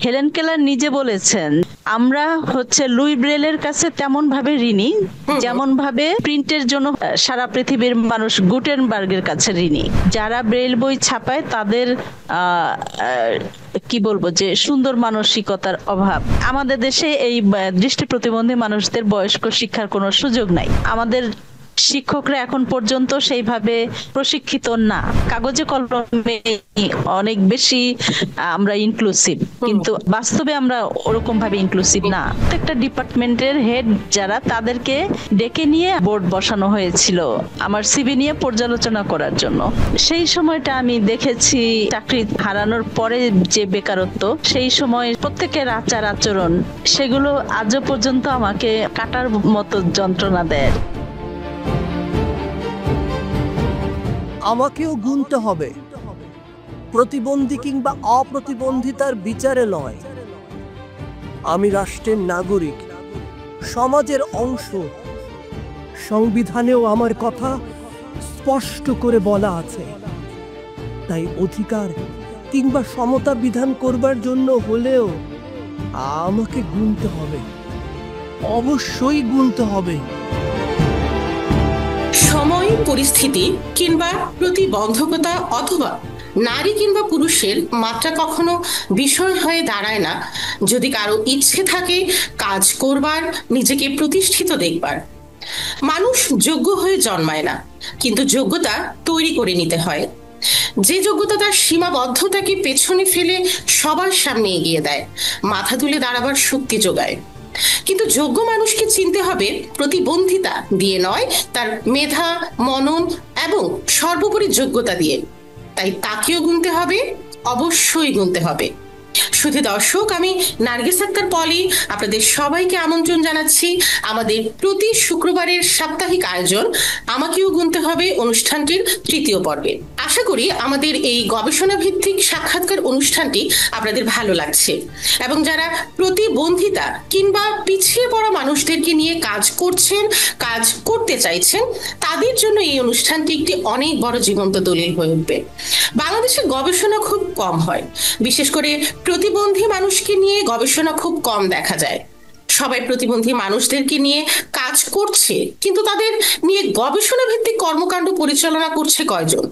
Helen Keller নিজে বলেছেন, আমরা হচ্ছে লুই ব্রেলের কাছে তেমন ভাবে ঋণী যেমন ভাবে প্রিন্টের জন্য সারা পৃথিবীর মানুষ গুটেনবার্গের কাছে ঋণী। যারা ব্রেল বই ছাপায় তাদের কি বলবো যে সুন্দর মানসিকতার অভাব। আমাদের দেশে এই দৃষ্টি প্রতিবন্ধী মানুষদের বয়স্ক শিক্ষার কোনো সুযোগ নাই। আমাদের শিক্ষকরা এখন পর্যন্ত সেইভাবে প্রশিক্ষিত না। কাগজে কলমে অনেক বেশি আমরা ইনক্লুসিভ, কিন্তু বাস্তবে আমরা ওরকম ভাবে ইনক্লুসিভ না। প্রত্যেকটা ডিপার্টমেন্টের হেড যারা, তাদেরকে ডেকে নিয়ে বোর্ড বসানো হয়েছিল আমার সিভি নিয়ে পর্যালোচনা করার জন্য। সেই সময়টা আমি দেখেছি চাকরি হারানোর পরে যে বেকারত্ব, সেই সময় প্রত্যেকের আচার আচরণ, সেগুলো আজও পর্যন্ত আমাকে কাটার মতো যন্ত্রণা দেয়। আমাকেও গুনতে হবে, প্রতিবন্ধী কিংবা অপ্রতিবন্ধিতার বিচারে নয়। আমি রাষ্ট্রের নাগরিক, সমাজের অংশ। সংবিধানেও আমার কথা স্পষ্ট করে বলা আছে। তাই অধিকার কিংবা সমতা বিধান করবার জন্য হলেও আমাকে গুনতে হবে, অবশ্যই গুনতে হবে। সময়, পরিস্থিতি কিংবা প্রতিবন্ধকতা অথবা নারী কিংবা পুরুষের মাত্রা কখনো বিষয় হয়ে দাঁড়ায় না যদি কারো ইচ্ছে থাকে কাজ করবার, নিজেকে প্রতিষ্ঠিত দেখবার। মানুষ যোগ্য হয়ে জন্মায় না, কিন্তু যোগ্যতা তৈরি করে নিতে হয়। যে যোগ্যতা তার সীমাবদ্ধতাকে পেছনে ফেলে সবার সামনে এগিয়ে দেয়, মাথা তুলে দাঁড়াবার শক্তি যোগায়। কিন্তু যোগ্য মানুষকে চিনতে হবে প্রতিবন্ধিতা দিয়ে নয়, তার মেধা, মনন এবং সর্বোপরি যোগ্যতা দিয়ে। তাই তাকেও গুনতে হবে, অবশ্যই গুনতে হবে। শুধু দর্শক, আমি নার্গিস আক্তার পলি আপনাদের সবাইকে আমন্ত্রণ জানাচ্ছি আমাদের প্রতি শুক্রবারের সাপ্তাহিক আয়োজন আমাকেও গুনতে হবে অনুষ্ঠানটির তৃতীয় পর্বে। আশা করি আমাদের এই গবেষণা ভিত্তিক সাক্ষাৎকার অনুষ্ঠানটি আপনাদের ভালো লাগছে এবং যারা প্রতিবন্ধিতা কিংবা পিছিয়ে পড়া মানুষদেরকে নিয়ে কাজ করছেন, কাজ করতে চাইছেন, তাদের জন্য এই অনুষ্ঠানটি একটি অনেক বড় জীবন্ত দলিল হয়ে উঠবে। বাংলাদেশে গবেষণা খুব কম হয়, বিশেষ করে প্রতিবন্ধী মানুষকে নিয়ে গবেষণা খুব কম দেখা যায়। সবাই প্রতিবন্ধী মানুষদেরকে নিয়ে কাজ করছে, কিন্তু তাদের নিয়ে গবেষণা ভিত্তিক কর্মকাণ্ড পরিচালনা করছে কয়জন?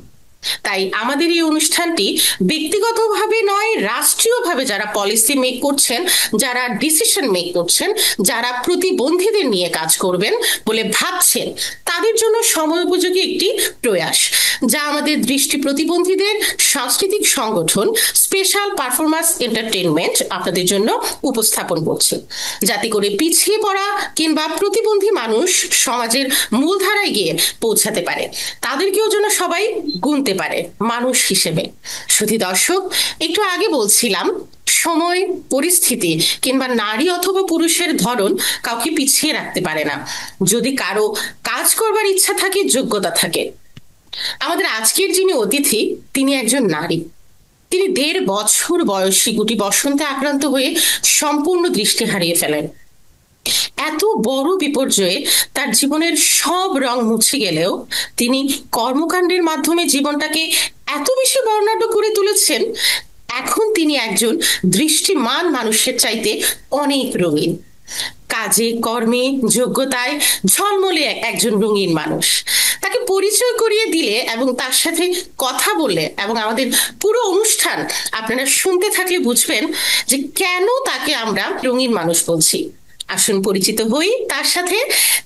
তাই আমাদের এই অনুষ্ঠানটি ব্যক্তিগতভাবে নয়, রাষ্ট্রীয়ভাবে যারা পলিসি মেক করছেন, যারা ডিসিশন মেক করছেন, যারা প্রতিবন্ধীদের নিয়ে কাজ করবেন বলে ভাবছেন, তাদের জন্য সময়োপযোগী একটি প্রয়াস, যা আমাদের দৃষ্টি প্রতিবন্ধীদের সাংস্কৃতিক সংগঠন স্পেশাল পারফরম্যান্স এন্টারটেইনমেন্ট আপনাদের জন্য উপস্থাপন করছে, যাতে করে পিছিয়ে পড়া কিংবা প্রতিবন্ধী মানুষ সমাজের মূলধারায় গিয়ে পৌঁছাতে পারে, তাদেরকেও যেন সবাই গুনতে পারে মানুষ হিসেবে। শুধু দর্শক, একটু আগে বলছিলাম সময়, পরিস্থিতি কিংবা নারী অথবা পুরুষের ধরন কাউকে পিছিয়ে রাখতে পারে না যদি কারো কাজ করবার ইচ্ছা থাকে, যোগ্যতা থাকে। আমাদের আজকের যিনি অতিথি, তিনি একজন নারী। তিনি ১.৫ বছর বয়সী গুটি বসন্তে আক্রান্ত হয়ে সম্পূর্ণ দৃষ্টি হারিয়ে ফেলেন। এত বড় বিপর্যয়ে তার জীবনের সব রং মুছে গেলেও তিনি কর্মকাণ্ডের মাধ্যমে জীবনটাকে এত বেশি বর্ণাঢ্য করে তুলেছেন, এখন তিনি একজন দৃষ্টিমান মানুষের চাইতে অনেক রঙিন। কাজে, কর্মে, যোগ্যতায় ঝলমলে একজন রঙিন মানুষ। তাকে পরিচয় করিয়ে দিলে এবং তার সাথে কথা বললে এবং আমাদের পুরো অনুষ্ঠান আপনারা শুনতে থাকলে বুঝবেন যে কেন তাকে আমরা রঙিন মানুষ বলছি। আসুন পরিচিত হই তার সাথে।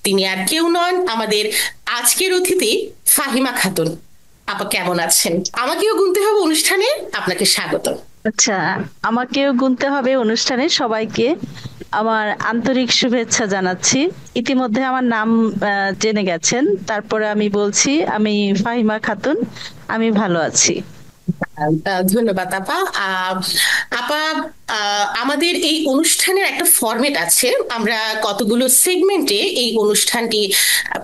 তিনি আর কেউ নন, আমাদের আজকের অতিথি ফাহিমা খাতুন। আপা কেমন আছেন? আমাকেও গুনতে হবে অনুষ্ঠানে আপনাকে স্বাগত। আচ্ছা, আমাকেও গুনতে হবে অনুষ্ঠানে। সবাইকে আমার আন্তরিক শুভেচ্ছা জানাচ্ছি। ইতিমধ্যে আমার নাম জেনে গেছেন, তারপরে আমি বলছি আমি ফাহিমা খাতুন, আমি ভালো আছি। ধন্যবাদ আপা। আপা, আমাদের এই অনুষ্ঠানের একটা ফরম্যাট আছে, আমরা কতগুলো সেগমেন্টে এই অনুষ্ঠানটি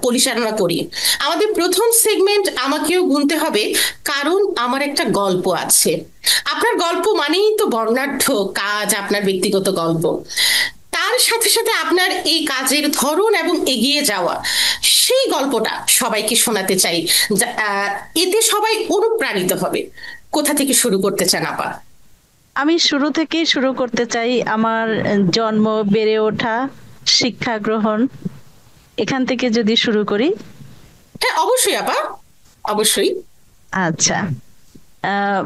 পরিচালনা করি। আমাদের প্রথম সেগমেন্ট আমাকেও গুনতে হবে, কারণ আমার একটা গল্প আছে। আপনার গল্প মানেই তো বর্ণাঢ্য কাজ, আপনার ব্যক্তিগত গল্প। তার সাথে সাথে আপনার এই কাজের ধরন এবং এগিয়ে যাওয়া, সেই গল্পটা সবাইকে শোনাতে চাই, এতে সবাই অনুপ্রাণিত হবে। কোথা থেকে শুরু করতে চান আপা? আমি শুরু থেকেই শুরু করতে চাই আমার জন্ম, বেড়ে ওঠা, শিক্ষা গ্রহণ, এখান থেকে যদি শুরু করি। হ্যাঁ, অবশ্যই আপা, অবশ্যই। আচ্ছা, আহ,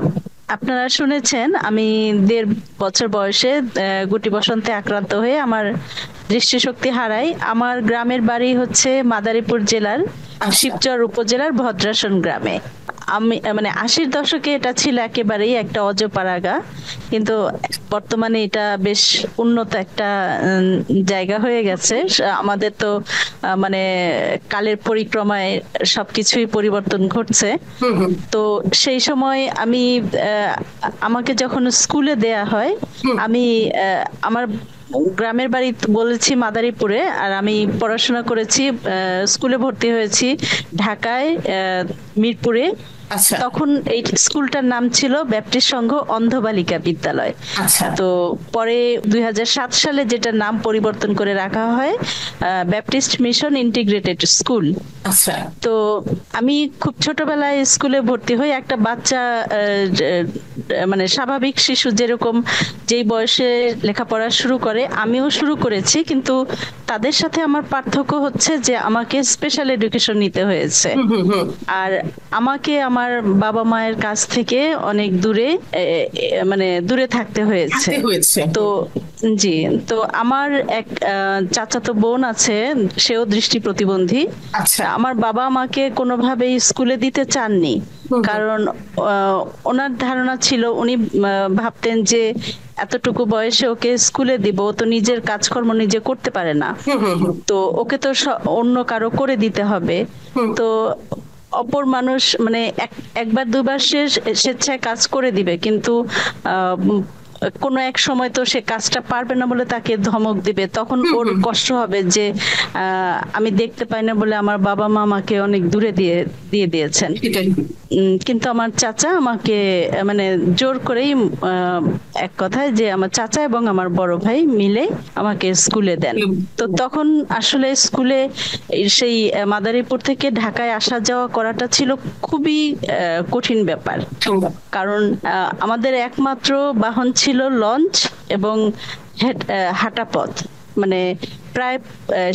আপনারা শুনেছেন আমি 1.5 বছর বয়সে গুটি বসন্তে আক্রান্ত হয়ে আমার দৃষ্টিশক্তি হারাই। আমার গ্রামের বাড়ি হচ্ছে মাদারীপুর জেলার আচ্ছা। শিবচর উপজেলার ভদ্রাসন গ্রামে। আমি মানে 80-র দশকে এটা ছিল একেবারেই একটা অজপাড়াগা, কিন্তু বর্তমানে এটা বেশ উন্নত একটা জায়গা হয়ে গেছে। আমাদের তো মানে কালের পরিক্রমায় সবকিছুই পরিবর্তন ঘটছে। হুম হুম তো সেই সময় আমি আমাকে যখন স্কুলে দেয়া হয়, হুম। আমি আমার গ্রামের বাড়ি বলেছি মাদারীপুরে, আর আমি পড়াশোনা করেছি, স্কুলে ভর্তি হয়েছি ঢাকায়, মিরপুরে। আচ্ছা তখন এই স্কুলটার নাম ছিল ব্যাপটিস্ট সংঘ অন্ধ বালিকা বিদ্যালয়। আচ্ছা। তো পরে 2007 সালে যেটা নাম পরিবর্তন করে রাখা হয় ব্যাপটিস্ট মিশন ইন্টিগ্রেটেড স্কুল। আচ্ছা। তো আমি খুব ছোটবেলায় স্কুলে ভর্তি হই। একটা বাচ্চা মানে স্বাভাবিক শিশু যেরকম যেই বয়সে লেখাপড়া শুরু করে আমিও শুরু করেছি, কিন্তু তাদের সাথে আমার পার্থক্য হচ্ছে যে আমাকে স্পেশাল এডুকেশন নিতে হয়েছে। হুম হুম হুম। আর আমাকে আমার বাবা মায়ের কাছ থেকে অনেক দূরে মানে দূরে থাকতে হয়েছে। থাকতে হয়েছে। তো জি, তো আমার এক চাচাতো বোন আছে, সেও দৃষ্টি প্রতিবন্ধী। আচ্ছা। আমার বাবা আমাকে কোনোভাবেই স্কুলে দিতে চাননি, হুম। কারণ ওনার ধারণা ছিল, উনি ভাবতেন যে এতটুকু বয়সে ওকে স্কুলে দিব, ও তো নিজের কাজকর্ম নিজে করতে পারে না, হুম হুম হুম তো ওকে তো অন্য কারো করে দিতে হবে। হুম। তো অপর মানুষ মানে একবার দুবার সে স্বেচ্ছায় কাজ করে দিবে, কিন্তু কোনো এক সময় তো সে কাজটা পারবে না বলে তাকে ধমক দিবে, তখন হুম ওর হুম। কষ্ট হবে যে আমি দেখতে পাই না বলে আমার বাবা মা আমাকে অনেক দূরে দিয়ে দিয়ে দিয়েছেন। সেটাই। কিন্তু আমার চাচা আমাকে মানে জোর করেই, এক কথায় যে আমার চাচা এবং আমার বড় ভাই মিলে আমাকে স্কুলে দেন। তো তখন আসলে স্কুলে সেই মাদারীপুর থেকে ঢাকায় আসা যাওয়া করাটা ছিল খুবই কঠিন ব্যাপার, সুন্দর। কারণ আমাদের একমাত্র বাহন ছিল লঞ্চ এবং হাঁটা পথ। মানে প্রায়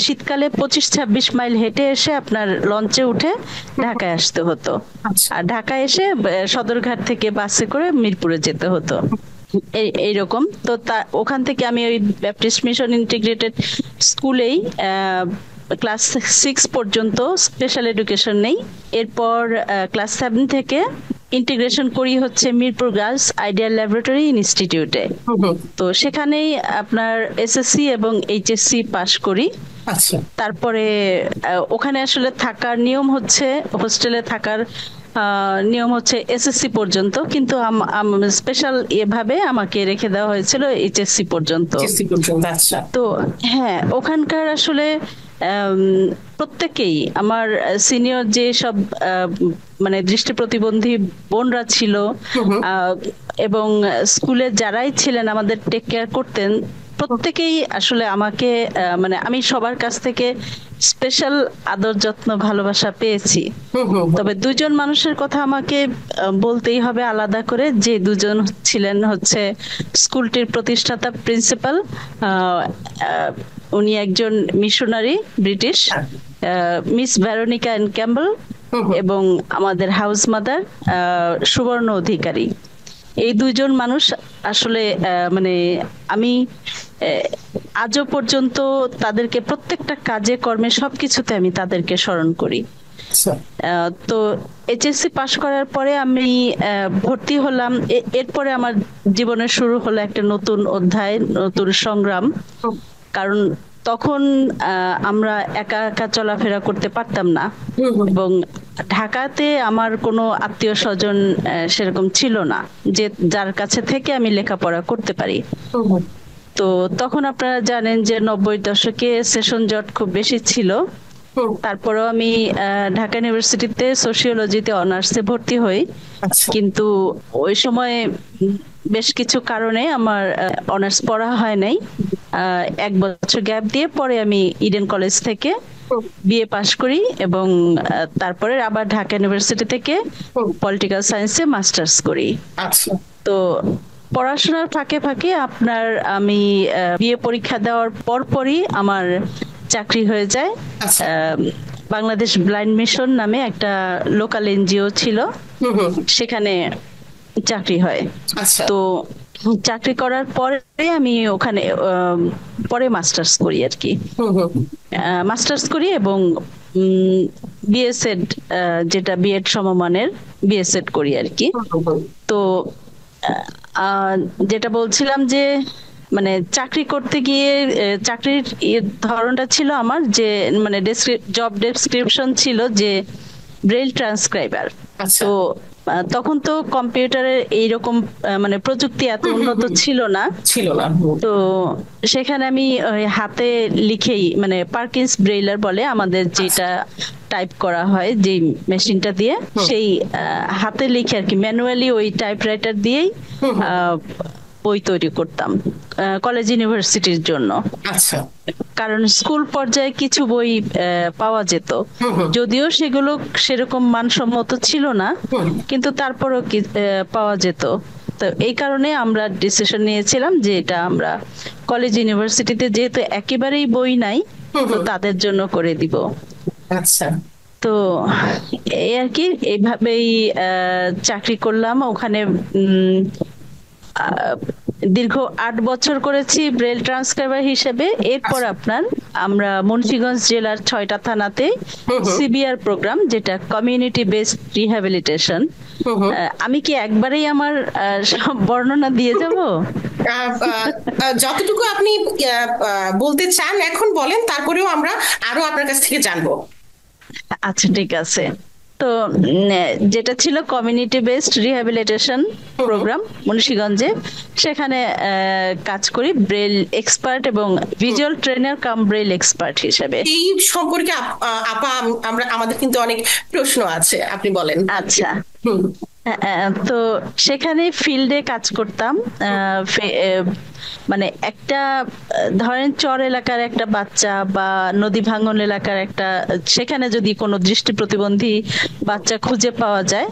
শীতকালে 25-26 মাইল হেঁটে এসে আপনার লঞ্চে উঠে ঢাকায় আসতে হতো, আচ্ছা। আর ঢাকায় এসে সদরঘাট থেকে বাসে করে মিরপুরে যেতে হতো। এইরকম তো ওখান থেকে আমি ওই ব্যাপটিস্ট মিশন ইন্টিগ্রেটেড স্কুলেই ক্লাস 6 পর্যন্ত স্পেশাল এডুকেশন নেই। এরপর ক্লাস 7 থেকে ইন্টিগ্রেশন করি হচ্ছে মিরপুর গার্লস আইডিয়াল ল্যাবরেটরি ইনস্টিটিউটে। হুম হুম। তো সেখানেই আপনার এসএসসি এবং এইচএসসি পাশ করি। আচ্ছা। তারপরে ওখানে আসলে থাকার নিয়ম হচ্ছে, হোস্টেলে থাকার নিয়ম হচ্ছে এসএসসি পর্যন্ত, কিন্তু স্পেশাল এভাবে আমাকে রেখে দেওয়া হয়েছিল এইচএসসি পর্যন্ত। চেষ্টা পর্যন্ত। আচ্ছা। তো হ্যাঁ, ওখানকার আসলে প্রত্যেকেই আমার সিনিয়র যে সব মানে দৃষ্টি প্রতিবন্ধী বোনরা ছিল, হুম হুম। এবং স্কুলে যারাই ছিলেন আমাদের টেক কেয়ার করতেন, প্রত্যেকেই আসলে আমাকে মানে আমি সবার কাছ থেকে স্পেশাল আদর যত্ন ভালোবাসা পেয়েছি। হুম হুম হুম। তবে দুজন মানুষের কথা আমাকে বলতেই হবে আলাদা করে, যে দুজন ছিলেন হচ্ছে স্কুলটির প্রতিষ্ঠাতা প্রিন্সিপাল। উনি একজন missionary British, Miss Veronica and Campbell, hmm hmm. এবং আমাদের হাউস মাদার সুবর্ণ অধিকারী। এই দুইজন মানুষ আসলে মানে আমি আজও পর্যন্ত তাদেরকে প্রত্যেকটা কাজে কর্মে সবকিছুতে আমি তাদেরকে স্মরণ করি। আচ্ছা। তো এইচএসসি পাশ করার পরে আমি ভর্তি হলাম। এরপরে আমার জীবনের শুরু হলো একটা নতুন অধ্যায়, নতুন সংগ্রাম। কারণ তখন আমরা একা একা চলাফেরা করতে পারতাম না, হুম হুম। এবং ঢাকাতে আমার কোনো আত্মীয় স্বজন সেরকম ছিল না যে যার কাছে থেকে আমি লেখাপড়া করতে পারি। হুম হুম। তো তখন আপনারা জানেন যে 90-র দশকে সেশন জট খুব বেশি ছিল। হুম। তারপরেও আমি ঢাকা ইউনিভার্সিটিতে সোশিওলজিতে অনার্সে ভর্তি হই, আচ্ছা। কিন্তু ওই সময় বেশ কিছু কারণে আমার অনার্স পড়া হয় নাই। 1 বছর গ্যাপ দিয়ে পরে আমি ইডেন কলেজ থেকে বিএ পাশ করি, এবং তারপরে আবার ঢাকা ইউনিভার্সিটি থেকে হুম। পলিটিক্যাল সায়েন্সে মাস্টার্স করি। আচ্ছা। তো পড়াশোনার ফাঁকে ফাঁকে আপনার আমি বিএ পরীক্ষা দেওয়ার পরপরই আমার চাকরি হয়ে যায়। আচ্ছা। বাংলাদেশ ব্লাইন্ড মিশন নামে একটা লোকাল এনজিও ছিল, সেখানে চাকরি হয়। আচ্ছা। তো চাকরি করার পরে আমি ওখানে পরে মাস্টার্স করি আর কি। মাস্টার্স করি এবং বিএসএড, যেটা বিএড সমমানের বিএসএড করি আর কি। তো যেটা বলছিলাম যে মানে চাকরি করতে গিয়ে চাকরির ধরনটা ছিল আমার যে মানে জব ডেসক্রিপশন ছিল যে ব্রেইল ট্রান্সক্রাইবার। তো তখন তো কম্পিউটারের এইরকম মানে প্রযুক্তি এত উন্নত ছিল না। তো সেখানে আমি হাতে লিখেই মানে পার্কিন্স ব্রেইলার বলে আমাদের যেটা টাইপ করা হয় যে মেশিনটা দিয়ে, সেই হাতে লিখে আর কি ম্যানুয়ালি ওই টাইপরাইটার দিয়েই বই তৈরি করতাম কলেজ ইউনিভার্সিটির জন্য। আচ্ছা। কারণ স্কুল পর্যায়ে কিছু বই পাওয়া যেত, যদিও সেগুলো সেরকম মানসম্মত ছিল না, কিন্তু তারপরও পাওয়া যেত। তো এই কারণে আমরা ডিসিশন নিয়েছিলাম যে এটা আমরা কলেজ ইউনিভার্সিটিতে যেহেতু একেবারেই বই নাই, তো তাদের জন্য করে দিব। আচ্ছা। তো এই আর কি, এইভাবেই চাকরি করলাম ওখানে। দীর্ঘ 8 বছর করেছি ব্রেল ট্রান্সক্রাইবার হিসেবে। এরপর আপনার আমরা মুন্সিগঞ্জ জেলার 6টা থানাতে সিবিআর প্রোগ্রাম, যেটা কমিউনিটি বেসড রিহ্যাবিলিটেশন। আমি কি একবারেই আমার সব বর্ণনা দিয়ে যাব? যতটুকু আপনি বলতে চান এখন বলেন, তারপরেও আমরা আরো আপনার কাছ থেকে জানবো। আচ্ছা, ঠিক আছে। তো যেটা ছিল কমিউনিটি বেসড রিহ্যাবিলিটেশন প্রোগ্রাম মুন্সিগঞ্জে, সেখানে কাজ করি ব্রেল এক্সপার্ট এবং ভিজুয়াল ট্রেনার কাম ব্রেল এক্সপার্ট হিসেবে। এই সম্পর্কে আপা আমাদের কিন্তু অনেক প্রশ্ন আছে, আপনি বলেন। আচ্ছা। তো সেখানে ফিল্ডে কাজ করতাম। মানে একটা ধরেন চর এলাকার একটা বাচ্চা বা নদী ভাঙন এলাকার একটা, সেখানে যদি কোনো দৃষ্টি প্রতিবন্ধী বাচ্চা খুঁজে পাওয়া যায়,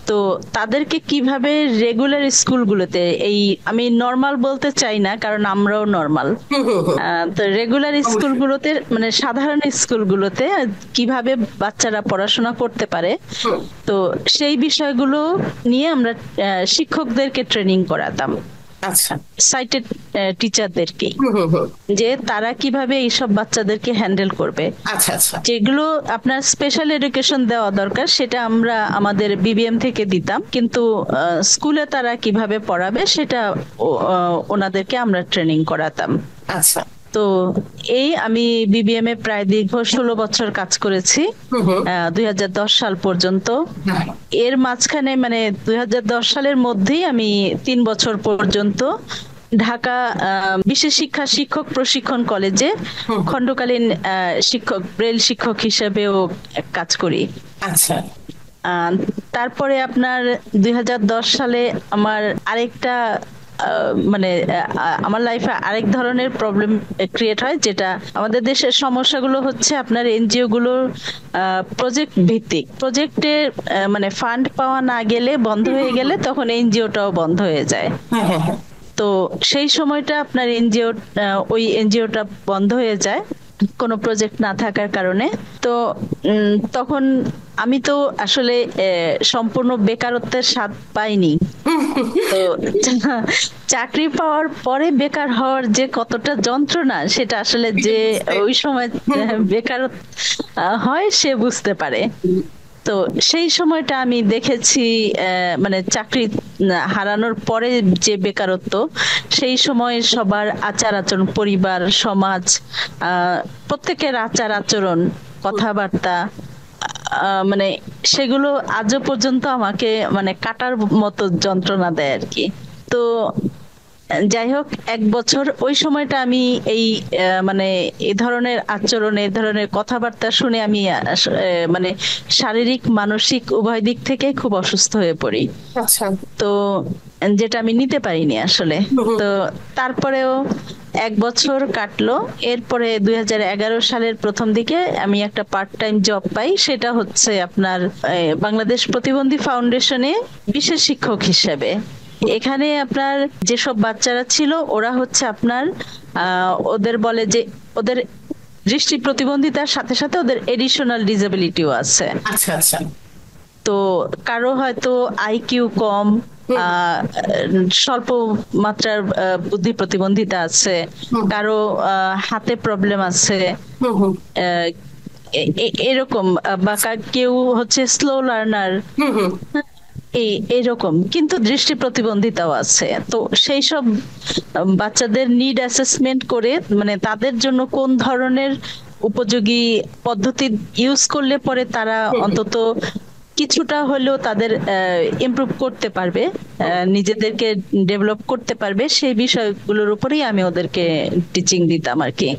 তো তাদেরকে কিভাবে রেগুলার স্কুলগুলোতে, এই আমি নরমাল বলতে চাই না কারণ আমরাও নরমাল, তো রেগুলার স্কুলগুলোতে মানে সাধারণ স্কুলগুলোতে কিভাবে বাচ্চারা পড়াশোনা করতে পারে, তো সেই বিষয়গুলো নিয়ে আমরা শিক্ষকদেরকে ট্রেনিং করাতাম। আচ্ছা। সাইটেড টিচারদেরকে, যে তারা কিভাবে এইসব বাচ্চাদেরকে হ্যান্ডেল করবে। আচ্ছা আচ্ছা। যেগুলো আপনার স্পেশাল এডুকেশন দেওয়া দরকার সেটা আমরা আমাদের বিবিএম থেকে দিতাম, কিন্তু স্কুলে তারা কিভাবে পড়াবে সেটা ওনাদেরকে আমরা ট্রেনিং করাতাম। আচ্ছা। তো এই আমি বিবিএম এ প্রায় দীর্ঘ 16 বছর কাজ করেছি, 2010 সাল পর্যন্ত। এর মাঝখানে মানে 2010 সালের মধ্যেই আমি 3 বছর পর্যন্ত ঢাকা বিশেষ শিক্ষা শিক্ষক প্রশিক্ষণ কলেজে খণ্ডকালীন শিক্ষক ব্রেল শিক্ষক হিসেবেও কাজ করি। আচ্ছা। তারপরে আপনার 2010 সালে আমার আরেকটা মানে আমার লাইফে আরেক ধরনের প্রবলেম ক্রিয়েট হয়, যেটা আমাদের দেশের সমস্যাগুলো হচ্ছে আপনার এনজিও গুলোর প্রজেক্ট ভিত্তিক, প্রজেক্টে মানে ফান্ড পাওয়া না গেলে, বন্ধ হয়ে গেলে তখন এনজিওটাও বন্ধ হয়ে যায়। তো সেই সময়টা আপনার ওই এনজিওটা বন্ধ হয়ে যায় কোনো প্রজেক্ট না থাকার কারণে। তো তখন আমি তো আসলে সম্পূর্ণ বেকারত্বের স্বাদ পাইনি। তো চাকরি পাওয়ার পরে বেকার হওয়ার যে কতটা যন্ত্রণা, সেটা আসলে যে ওই সময় বেকার হয় সে বুঝতে পারে। তো সেই সময়টা আমি দেখেছি মানে চাকরি হারানোর পরে যে বেকারত্ব, সেই সময় সবার আচার আচরণ, পরিবার, সমাজ, প্রত্যেকের আচার আচরণ, কথাবার্তা, মানে সেগুলো আজও পর্যন্ত আমাকে মানে কাটার মতো যন্ত্রণা দেয় আর কি। তো যাই হোক, 1 বছর ওই সময়টা আমি এই মানে এই ধরনের আচরণ, এই ধরনের কথাবার্তা শুনে আমি মানে শারীরিক মানসিক উভয় দিক থেকে খুব অসুস্থ হয়ে পড়ি। আচ্ছা। তো যেটা আমি নিতে পারিনি আসলে। তো তারপরেও 1 বছর কাটলো। এরপরে 2011 সালের প্রথম দিকে আমি একটা পার্ট টাইম জব পাই, সেটা হচ্ছে আপনার বাংলাদেশ প্রতিবন্ধী ফাউন্ডেশনে বিশেষ শিক্ষক হিসেবে। এখানে আপনার যেসব বাচ্চারা ছিল ওরা হচ্ছে আপনার ওদের বলে যে ওদের দৃষ্টি প্রতিবন্ধিতার সাথে সাথে ওদের এডিশনাল ডিসেবিলিটিও আছে। আচ্ছা আচ্ছা। তো কারো হয়তো আইকিউ কম, স্বল্প মাত্রার বুদ্ধি প্রতিবন্ধিতা আছে, কারো হাতে প্রবলেম আছে, হুম হুম এরকম, বা কেউ হচ্ছে স্লো লার্নার, হুম হুম এরকম কিন্তু দৃষ্টি প্রতিবন্ধিতাও আছে। তো সেই সব বাচ্চাদের নিড অ্যাসেসমেন্ট করে মানে তাদের জন্য কোন ধরনের উপযোগী পদ্ধতি ইউজ করলে পরে তারা অন্তত কিছুটা হলেও তাদের ইমপ্রুভ করতে পারবে, নিজেদেরকে ডেভেলপ করতে পারবে, সেই বিষয়গুলোর উপরেই আমি ওদেরকে টিচিং দিতাম আর কি।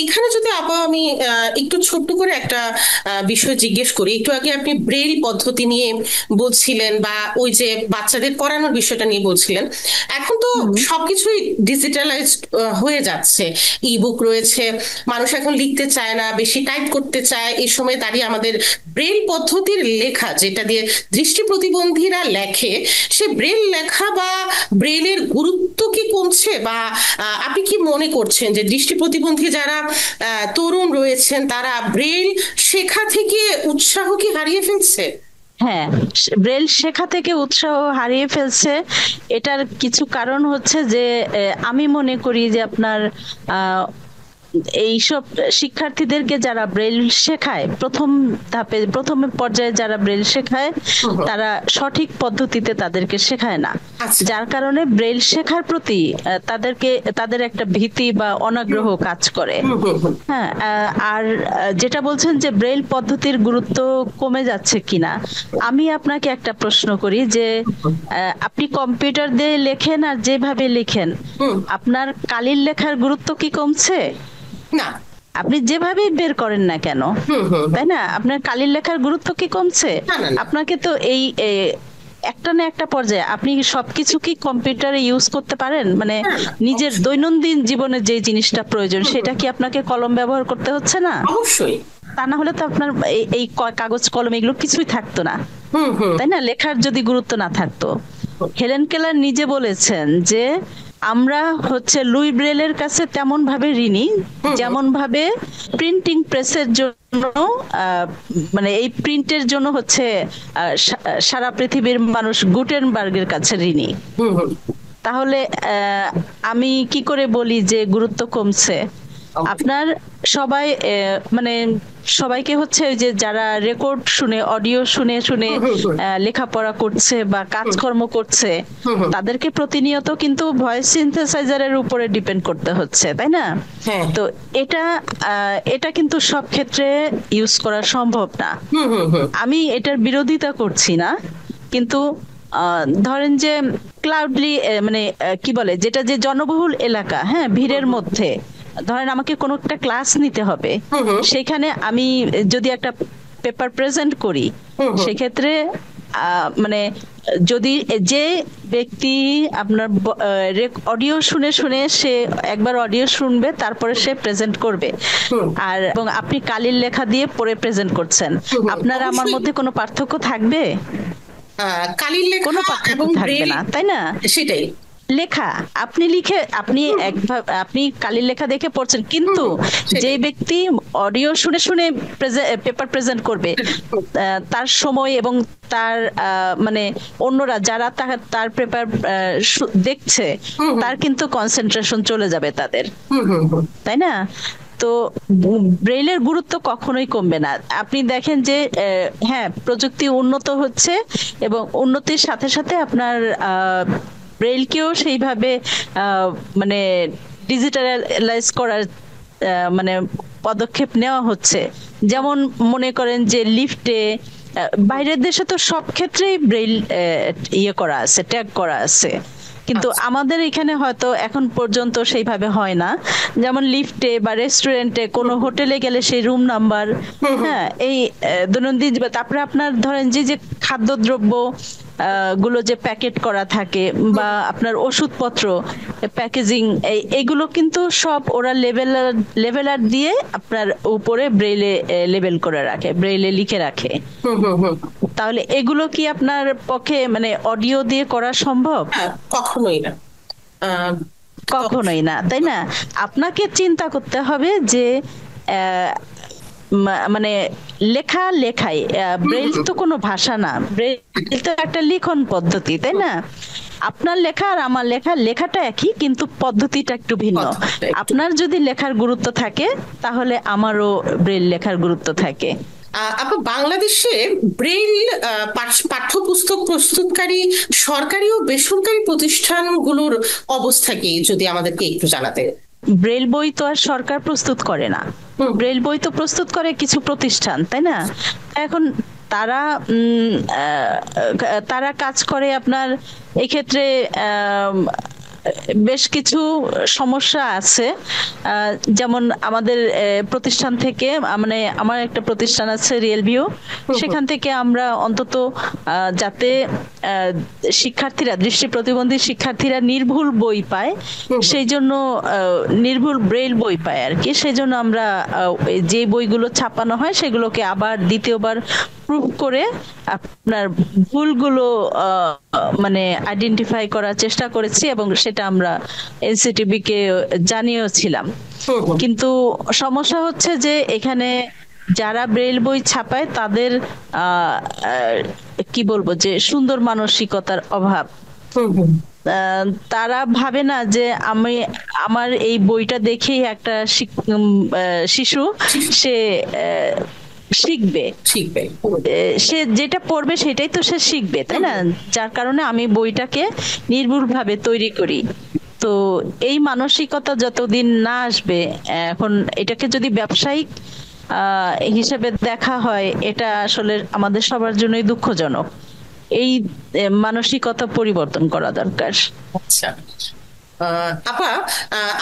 এইখানে যদি আমি একটু ছোট্ট করে একটা বিষয় জিজ্ঞেস করি। একটু আগে আপনি ব্রেইল পদ্ধতি নিয়ে বলছিলেন বা ওই যে বাচ্চাদের পড়ানোর বিষয়টা নিয়ে বলছিলেন। এখন তো সবকিছুই ডিজিটালাইজড হয়ে যাচ্ছে, ইবুক রয়েছে, মানুষ এখন লিখতে চায় না, বেশি টাইপ করতে চায়। এই সময় দাঁড়িয়ে আমাদের ব্রেইল পদ্ধতির লেখা, যেটা দিয়ে দৃষ্টি প্রতিবন্ধীরা লেখে, সে ব্রেইল লেখা বা ব্রেইলের গুরুত্ব কি কমছে, বা আপনি কি মনে করছেন যে দৃষ্টি প্রতিবন্ধী যারা তরুণ রয়েছেন তারা ব্রেইল শেখা থেকে উৎসাহ কি হারিয়ে ফেলছে? হ্যাঁ, ব্রেল শেখা থেকে উৎসাহ হারিয়ে ফেলছে। এটার কিছু কারণ হচ্ছে যে আমি মনে করি যে আপনার এইসব শিক্ষার্থীদেরকে যারা ব্রেল শেখায়, প্রথম ধাপে প্রথম পর্যায়ে যারা ব্রেল শেখায় তারা সঠিক পদ্ধতিতে তাদেরকে শেখায় না, যার কারণে ব্রেল শেখার প্রতি তাদের একটা ভীতি বা অনাগ্রহ কাজ করে। হ্যাঁ, আর যেটা বলছেন যে ব্রেল পদ্ধতির গুরুত্ব কমে যাচ্ছে কিনা, আমি আপনাকে একটা প্রশ্ন করি যে আপনি কম্পিউটার দিয়ে লেখেন আর যেভাবে লেখেন, আপনার কালির লেখার গুরুত্ব কি কমছে? না। আপনি যেভাবে বের করেন না কেন, তাই না, আপনার কালির লেখার গুরুত্ব কি কমছে? আপনাকে তো এই একটা না একটা পর্যায়ে আপনি সবকিছু কি কম্পিউটারে ইউজ করতে পারেন? মানে নিজের দৈনন্দিন জীবনে যে জিনিসটা প্রয়োজন সেটা কি আপনাকে কলম ব্যবহার করতে হচ্ছে না? অবশ্যই। তা না হলে তো আপনার এই কাগজ কলম এগুলো কিছুই থাকতো না, তাই না, লেখার যদি গুরুত্ব না থাকতো। হেলেন কেলার নিজে বলেছেন যে আমরা হচ্ছে লুই ব্রেলের কাছে তেমন ভাবে ঋণী যেমন ভাবে প্রিন্টিং প্রেসের জন্য মানে এই প্রিন্টের জন্য হচ্ছে সারা পৃথিবীর মানুষ গুটেনবার্গের কাছে ঋণী। তাহলে আমি কি করে বলি যে গুরুত্ব কমছে? আপনার সবাই মানে সবাইকে হচ্ছে ওই যে যারা রেকর্ড শুনে, অডিও শুনে শুনে লেখাপড়া করছে বা কাজকর্ম করছে, তাদেরকে প্রতিনিয়ত কিন্তু ভয়েস সিনথেসাইজারের উপরে ডিপেন্ড করতে হচ্ছে, তাই না? তো এটা কিন্তু সব ক্ষেত্রে ইউজ করা সম্ভব না। আমি এটার বিরোধিতা করছি না, কিন্তু ধরেন যে ক্লাউডলি মানে কি বলে, যেটা যে জনবহুল এলাকা, হ্যাঁ, ভিড়ের মধ্যে ধরেন আমাকে কোনো একটা ক্লাস নিতে হবে, সেখানে আমি যদি একটা পেপার প্রেজেন্ট করি, সেক্ষেত্রে মানে যদি যে ব্যক্তি আপনার অডিও শুনে শুনে সে একবার অডিও শুনবে তারপরে সে প্রেজেন্ট করবে, আর এবং আপনি কালির লেখা দিয়ে পড়ে প্রেজেন্ট করছেন, আপনার আমার মধ্যে কোনো পার্থক্য থাকবে? কালির লেখা কোনো পার্থক্য থাকবে না, তাই না? সেটাই। লেখা আপনি লিখে আপনি কালির লেখা দেখে পড়ছেন, কিন্তু যে ব্যক্তি অডিও শুনে শুনে পেপার প্রেজেন্ট করবে, তার সময় এবং তার মানে অন্যরা যারা তার পেপার দেখছে তার কিন্তু কনসেন্ট্রেশন চলে যাবে তাদের, তাই না? তো ব্রেইলের গুরুত্ব কখনোই কমবে না। আপনি দেখেন যে হ্যাঁ, প্রযুক্তি উন্নত হচ্ছে এবং উন্নতির সাথে সাথে আপনার ব্রেইলকেও সেইভাবে মানে ডিজিটালাইজ করার মানে পদক্ষেপ নেওয়া হচ্ছে। যেমন মনে করেন যে লিফটে, বাইরের দেশে তো সব ক্ষেত্রেই ব্রেইল ইয়ে করা আছে, ট্যাগ করা আছে, কিন্তু আমাদের এখানে হয়তো এখন পর্যন্ত সেইভাবে হয় না। যেমন লিফটে বা রেস্টুরেন্টে, কোনো হোটেলে গেলে সেই রুম নাম্বার, হ্যাঁ, এই দৈনন্দিন, তারপরে আপনার ধরেন যে খাদ্যদ্রব্য গুলো যে প্যাকেট করা থাকে বা আপনার ওষুধপত্র প্যাকেজিং, এইগুলো কিন্তু সব ওরা লেভেলার দিয়ে আপনার উপরে ব্রেইলে লেবেল করে রাখে, ব্রেইলে লিখে রাখে। হুম হুম হুম। তাহলে এগুলো কি আপনার পক্ষে মানে অডিও দিয়ে করা সম্ভব? কখনোই না। আহ, কখনোই না, তাই না? আপনাকে চিন্তা করতে হবে যে আহ, মানে লেখা লেখাই, ব্রেইল তো কোনো ভাষা না, ব্রেইল তো একটা লিখন পদ্ধতি, তাই না? আপনার লেখা আর আমার লেখাটা একই, কিন্তু পদ্ধতিটা একটু ভিন্ন। পদ্ধতিটা একটু- আপনার যদি লেখার গুরুত্ব থাকে তাহলে আমারও ব্রেইল লেখার গুরুত্ব থাকে। আপু, বাংলাদেশে ব্রেইল পাঠ্যপুস্তক প্রস্তুতকারী সরকারি ও বেসরকারি প্রতিষ্ঠানগুলোর অবস্থা কি, যদি আমাদেরকে একটু জানাতে। ব্রেল বই তো আর সরকার প্রস্তুত করে না, হুম। ব্রেল বই তো প্রস্তুত করে কিছু প্রতিষ্ঠান, তাই না? এখন তারা তারা কাজ করে আপনার এই ক্ষেত্রে বেশ কিছু সমস্যা আছে। যেমন আমাদের প্রতিষ্ঠান থেকে, মানে আমার একটা প্রতিষ্ঠান আছে রিয়েল ভিউ, সেখান থেকে আমরা অন্তত যাতে শিক্ষার্থীরা, দৃষ্টি প্রতিবন্ধী শিক্ষার্থীরা নির্ভুল বই পায়, সেই জন্য নির্ভুল ব্রেইল বই পায় আর কি। সেই জন্য আমরা যে বইগুলো ছাপানো হয় সেগুলোকে আবার দ্বিতীয়বার প্রুভ করে আপনার ভুলগুলো মানে আইডেন্টিফাই করার চেষ্টা করেছি, এবং সেটা আমরা এনসিটিবি কে জানিয়েছিলাম। কিন্তু সমস্যা হচ্ছে যে এখানে যারা ব্রেইল বই ছাপায় তাদের কি বলবো, যে সুন্দর মানসিকতার অভাব। তারা ভাবে না যে আমি, আমার এই বইটা দেখেই একটা শিশু সে শিখবে, শিখবে। সে যেটা পড়বে সেটাই তো সে শিখবে, তাই না? যার কারণে আমি বইটাকে নির্ভুলভাবে তৈরি করি। তো এই মানসিকতা যতদিন না আসবে, এখন এটাকে যদি ব্যবসায়িক হিসেবে দেখা হয়, এটা আসলে আমাদের সবার জন্যই দুঃখজনক। এই মানসিকতা পরিবর্তন করা দরকার। আচ্ছা আপা,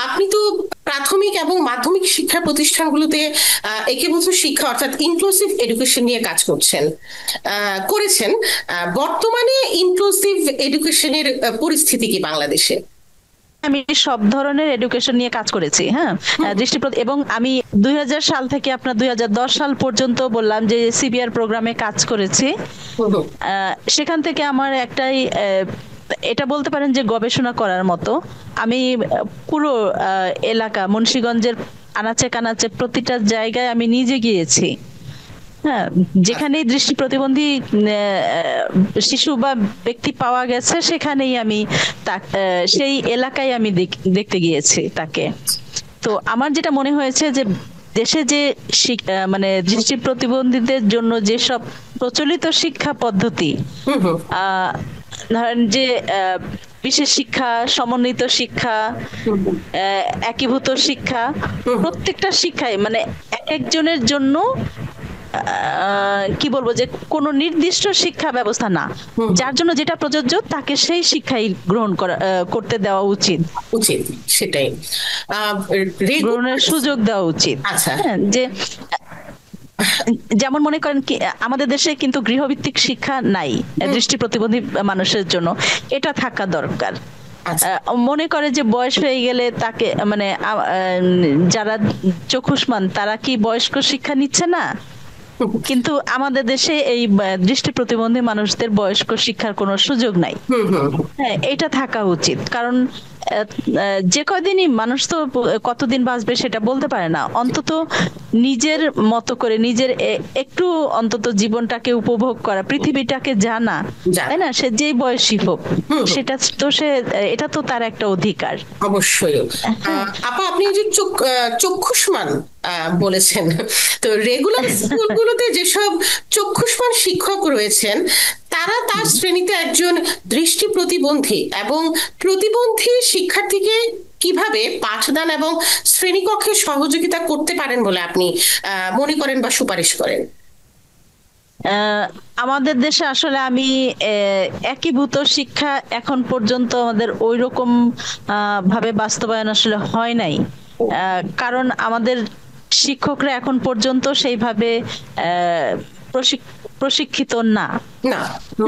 আপনি তো প্রাথমিক এবং মাধ্যমিক শিক্ষা প্রতিষ্ঠানগুলোতে একীভূত শিক্ষা অর্থাৎ ইনক্লুসিভ এডুকেশন নিয়ে কাজ করেছেন। বর্তমানে ইনক্লুসিভ এডুকেশনের পরিস্থিতি কি বাংলাদেশে? আমি সব ধরনের এডুকেশন নিয়ে কাজ করেছি, হ্যাঁ, এবং আমি 2000 সাল থেকে আপনার 2010 সাল পর্যন্ত বললাম যে সিবিআর প্রোগ্রামে কাজ করেছি। সেখান থেকে আমার একটাই, এটা বলতে পারেন যে গবেষণা করার মতো। আমি পুরো এলাকা মুন্সিগঞ্জের আনাচে কানাচে প্রতিটা জায়গায় আমি নিজে গিয়েছি। হ্যাঁ, যেখানেই দৃষ্টি প্রতিবন্ধী শিশু বা ব্যক্তি পাওয়া গেছে সেখানেই আমি সেই এলাকায় আমি দেখতে গিয়েছি তাকে। তো আমার যেটা মনে হয়েছে যে দেশে যে মানে দৃষ্টি প্রতিবন্ধীদের জন্য যেসব প্রচলিত শিক্ষা পদ্ধতি, ধরেন যে বিশেষ শিক্ষা, সমন্বিত শিক্ষা, একীভূত শিক্ষা, প্রত্যেকটা শিক্ষায় মানে এক একজনের জন্য কি বলবো, যে কোনো নির্দিষ্ট শিক্ষা ব্যবস্থা না, যার জন্য যেটা প্রযোজ্য তাকে সেই শিক্ষাই গ্রহণ করতে দেওয়া উচিত, সেটাই গ্রহণের সুযোগ দেওয়া উচিত। আচ্ছা, যে যেমন মনে করেন কি, আমাদের দেশে কিন্তু গৃহভিত্তিক শিক্ষা নাই দৃষ্টি প্রতিবন্ধী মানুষের জন্য, এটা থাকা দরকার। মনে করে যে বয়স হয়ে গেলে তাকে, মানে যারা চক্ষুষ্মান তারা কি বয়স্ক শিক্ষা নিচ্ছে না? কিন্তু আমাদের দেশে এই দৃষ্টি প্রতিবন্ধী মানুষদের বয়স্ক শিক্ষার কোনো সুযোগ নাই। হ্যাঁ, এটা থাকা উচিত, কারণ যে কয়দিনই মানুষ তো কতদিন বাঁচবে সেটা বলতে পারে না। অন্তত নিজের মতো করে নিজের একটু অন্তত জীবনটাকে উপভোগ করা, পৃথিবীটাকে জানা, তাই না? সে যেই বয়সী হোক, সেটা তো এটা তো তার একটা অধিকার। অবশ্যই। আপা, আপনি যে চক্ষুষ্মান বলেছেন, তো রেগুলার স্কুলগুলোতে যেসব চক্ষুষ্মান শিক্ষক রয়েছেন তারা তার শ্রেণীতে একজন দৃষ্টি প্রতিবন্ধী এবং প্রতিবন্ধী শিক্ষার্থীকে কিভাবে পাঠদান এবং শ্রেণীকক্ষে সহযোগিতা করতে পারেন বলে আপনি মনে করেন বা সুপারিশ করেন? আমাদের দেশে আসলে আমি একীভূত শিক্ষা এখন পর্যন্ত আমাদের ওই রকম ভাবে বাস্তবায়ন আসলে হয় নাই, কারণ আমাদের শিক্ষকরা এখন পর্যন্ত সেইভাবে প্রশিক্ষিত না। না।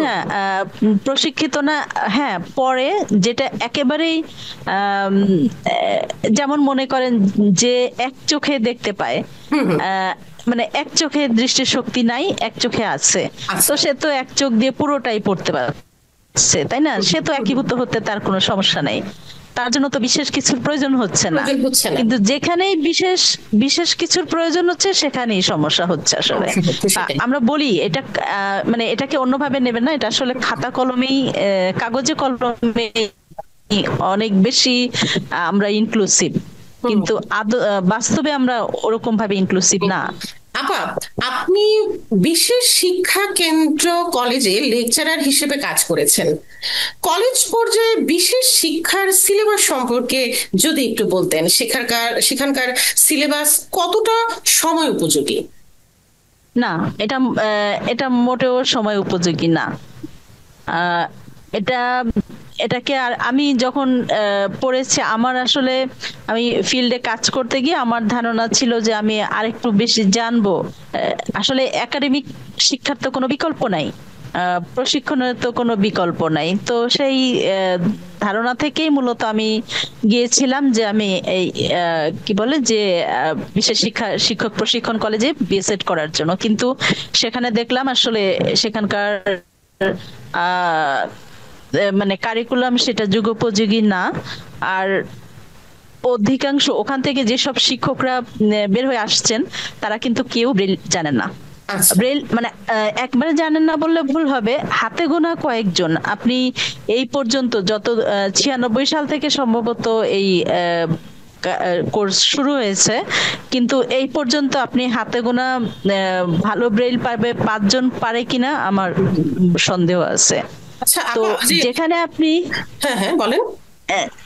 হ্যাঁ, প্রশিক্ষিত না। হ্যাঁ, পরে যেটা একেবারেই যেমন মনে করেন যে এক চোখে দেখতে পায়, মানে এক চোখে দৃষ্টিশক্তি নাই, এক চোখে আছে, আচ্ছা। তো সে তো এক চোখ দিয়ে পুরোটাই পড়তে পারছে, তাই না? সে তো একীভূত হতে তার কোনো সমস্যা নেই, তার জন্য তো বিশেষ কিছুর প্রয়োজন হচ্ছে না। প্রয়োজন হচ্ছে না। কিন্তু যেখানেই বিশেষ বিশেষ কিছুর প্রয়োজন হচ্ছে সেখানেই সমস্যা হচ্ছে আসলে। সমস্যা হচ্ছে, সেটাই। আমরা বলি এটা মানে এটাকে অন্যভাবে নেবেন না, এটা আসলে খাতা কলমেই, কাগজে কলমে অনেক বেশি আমরা ইনক্লুসিভ, কিন্তু বাস্তবে আমরা ওরকম ভাবে ইনক্লুসিভ না। আপা, আপনি বিশেষ শিক্ষা কেন্দ্র কলেজে লেকচারার হিসেবে কাজ করেছেন। কলেজ পর্যায়ে বিশেষ শিক্ষার সিলেবাস সম্পর্কে যদি একটু বলতেন, সেখানকার সিলেবাস কতটা সময় উপযোগী? না, এটা এটা মোটেও সময় উপযোগী না। আহ, এটা এটাকে আর আমি যখন পড়েছি, আমার আসলে আমি ফিল্ডে কাজ করতে গিয়ে আমার ধারণা ছিল যে আমি আরেকটু বেশি জানবো। আসলে একাডেমিক শিক্ষার তো কোনো বিকল্প নাই, প্রশিক্ষণের তো কোনো বিকল্প নাই, তো সেই ধারণা থেকেই মূলত আমি গিয়েছিলাম যে আমি এই কি বলে যে বিশেষ শিক্ষক প্রশিক্ষণ কলেজে বিএসএড করার জন্য। কিন্তু সেখানে দেখলাম আসলে সেখানকার মানে কারিকুলাম সেটা যুগোপযোগী না। আর অধিকাংশ ওখান থেকে যেসব শিক্ষকরা বের হয়ে আসছেন তারা কিন্তু কেউ ব্রেল জানেন না। আচ্ছা। ব্রেল মানে একবারে জানেন না বললে ভুল হবে, হাতে গোনা কয়েকজন। আপনি এই পর্যন্ত যত 96 সাল থেকে সম্ভবত এই কোর্স শুরু হয়েছে, কিন্তু এই পর্যন্ত আপনি হাতে গোনা ভালো ব্রেল পারবে 5 জন পারে কিনা আমার সন্দেহ আছে। আচ্ছা তো আপা, যেখানে আপনি হ্যাঁ হ্যাঁ বলেন।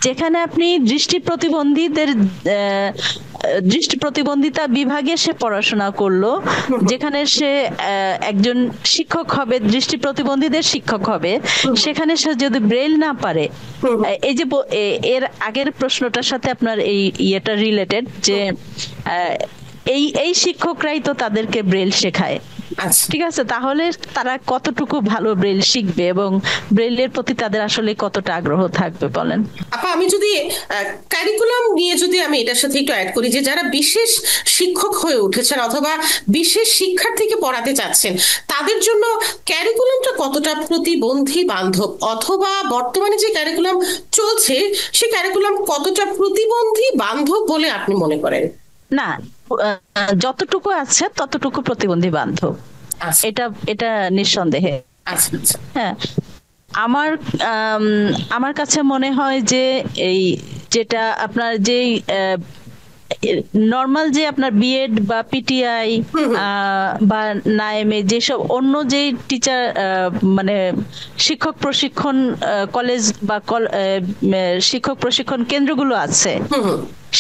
যেখানে আপনি দৃষ্টি প্রতিবন্ধীদের দৃষ্টি প্রতিবন্ধিতা বিভাগে সে পড়াশোনা করলো, যেখানে সে একজন শিক্ষক হবে, দৃষ্টি প্রতিবন্ধীদের শিক্ষক হবে, সেখানে সে যদি ব্রেল না পারে, এই যে এর আগের প্রশ্নটার সাথে আপনার এই ইয়েটা রিলেটেড, যে এই এই শিক্ষকরাই তো তাদেরকে ব্রেল শেখায়। আচ্ছা। ঠিক আছে, তাহলে তারা কতটুকু ভালো ব্রেল শিখবে এবং ব্রেলের প্রতি তাদের আসলে কতটা আগ্রহ থাকবে বলেন? আপা, আমি যদি কারিকুলাম নিয়ে যদি আমি এটার সাথে একটু অ্যাড করি, যে যারা বিশেষ শিক্ষক হয়ে উঠেছেন অথবা বিশেষ শিক্ষার্থীকে পড়াতে চাচ্ছেন, তাদের জন্য ক্যারিকুলামটা কতটা প্রতিবন্ধী বান্ধব, অথবা বর্তমানে যে ক্যারিকুলাম চলছে সে ক্যারিকুলাম কতটা প্রতিবন্ধী বান্ধব বলে আপনি মনে করেন? না, যতটুকু আছে ততটুকু প্রতিবন্ধী বান্ধব, আচ্ছা এটা এটা নিঃসন্দেহে। আচ্ছা আচ্ছা। হ্যাঁ, আমার আমার কাছে মনে হয় যে এই যেটা আপনার যেই নর্মাল যে আপনার বিএড বা পিটিআই বা নাইমে যেসব অন্য যে টিচার মানে শিক্ষক প্রশিক্ষণ কলেজ বা শিক্ষক প্রশিক্ষণ কেন্দ্রগুলো আছে,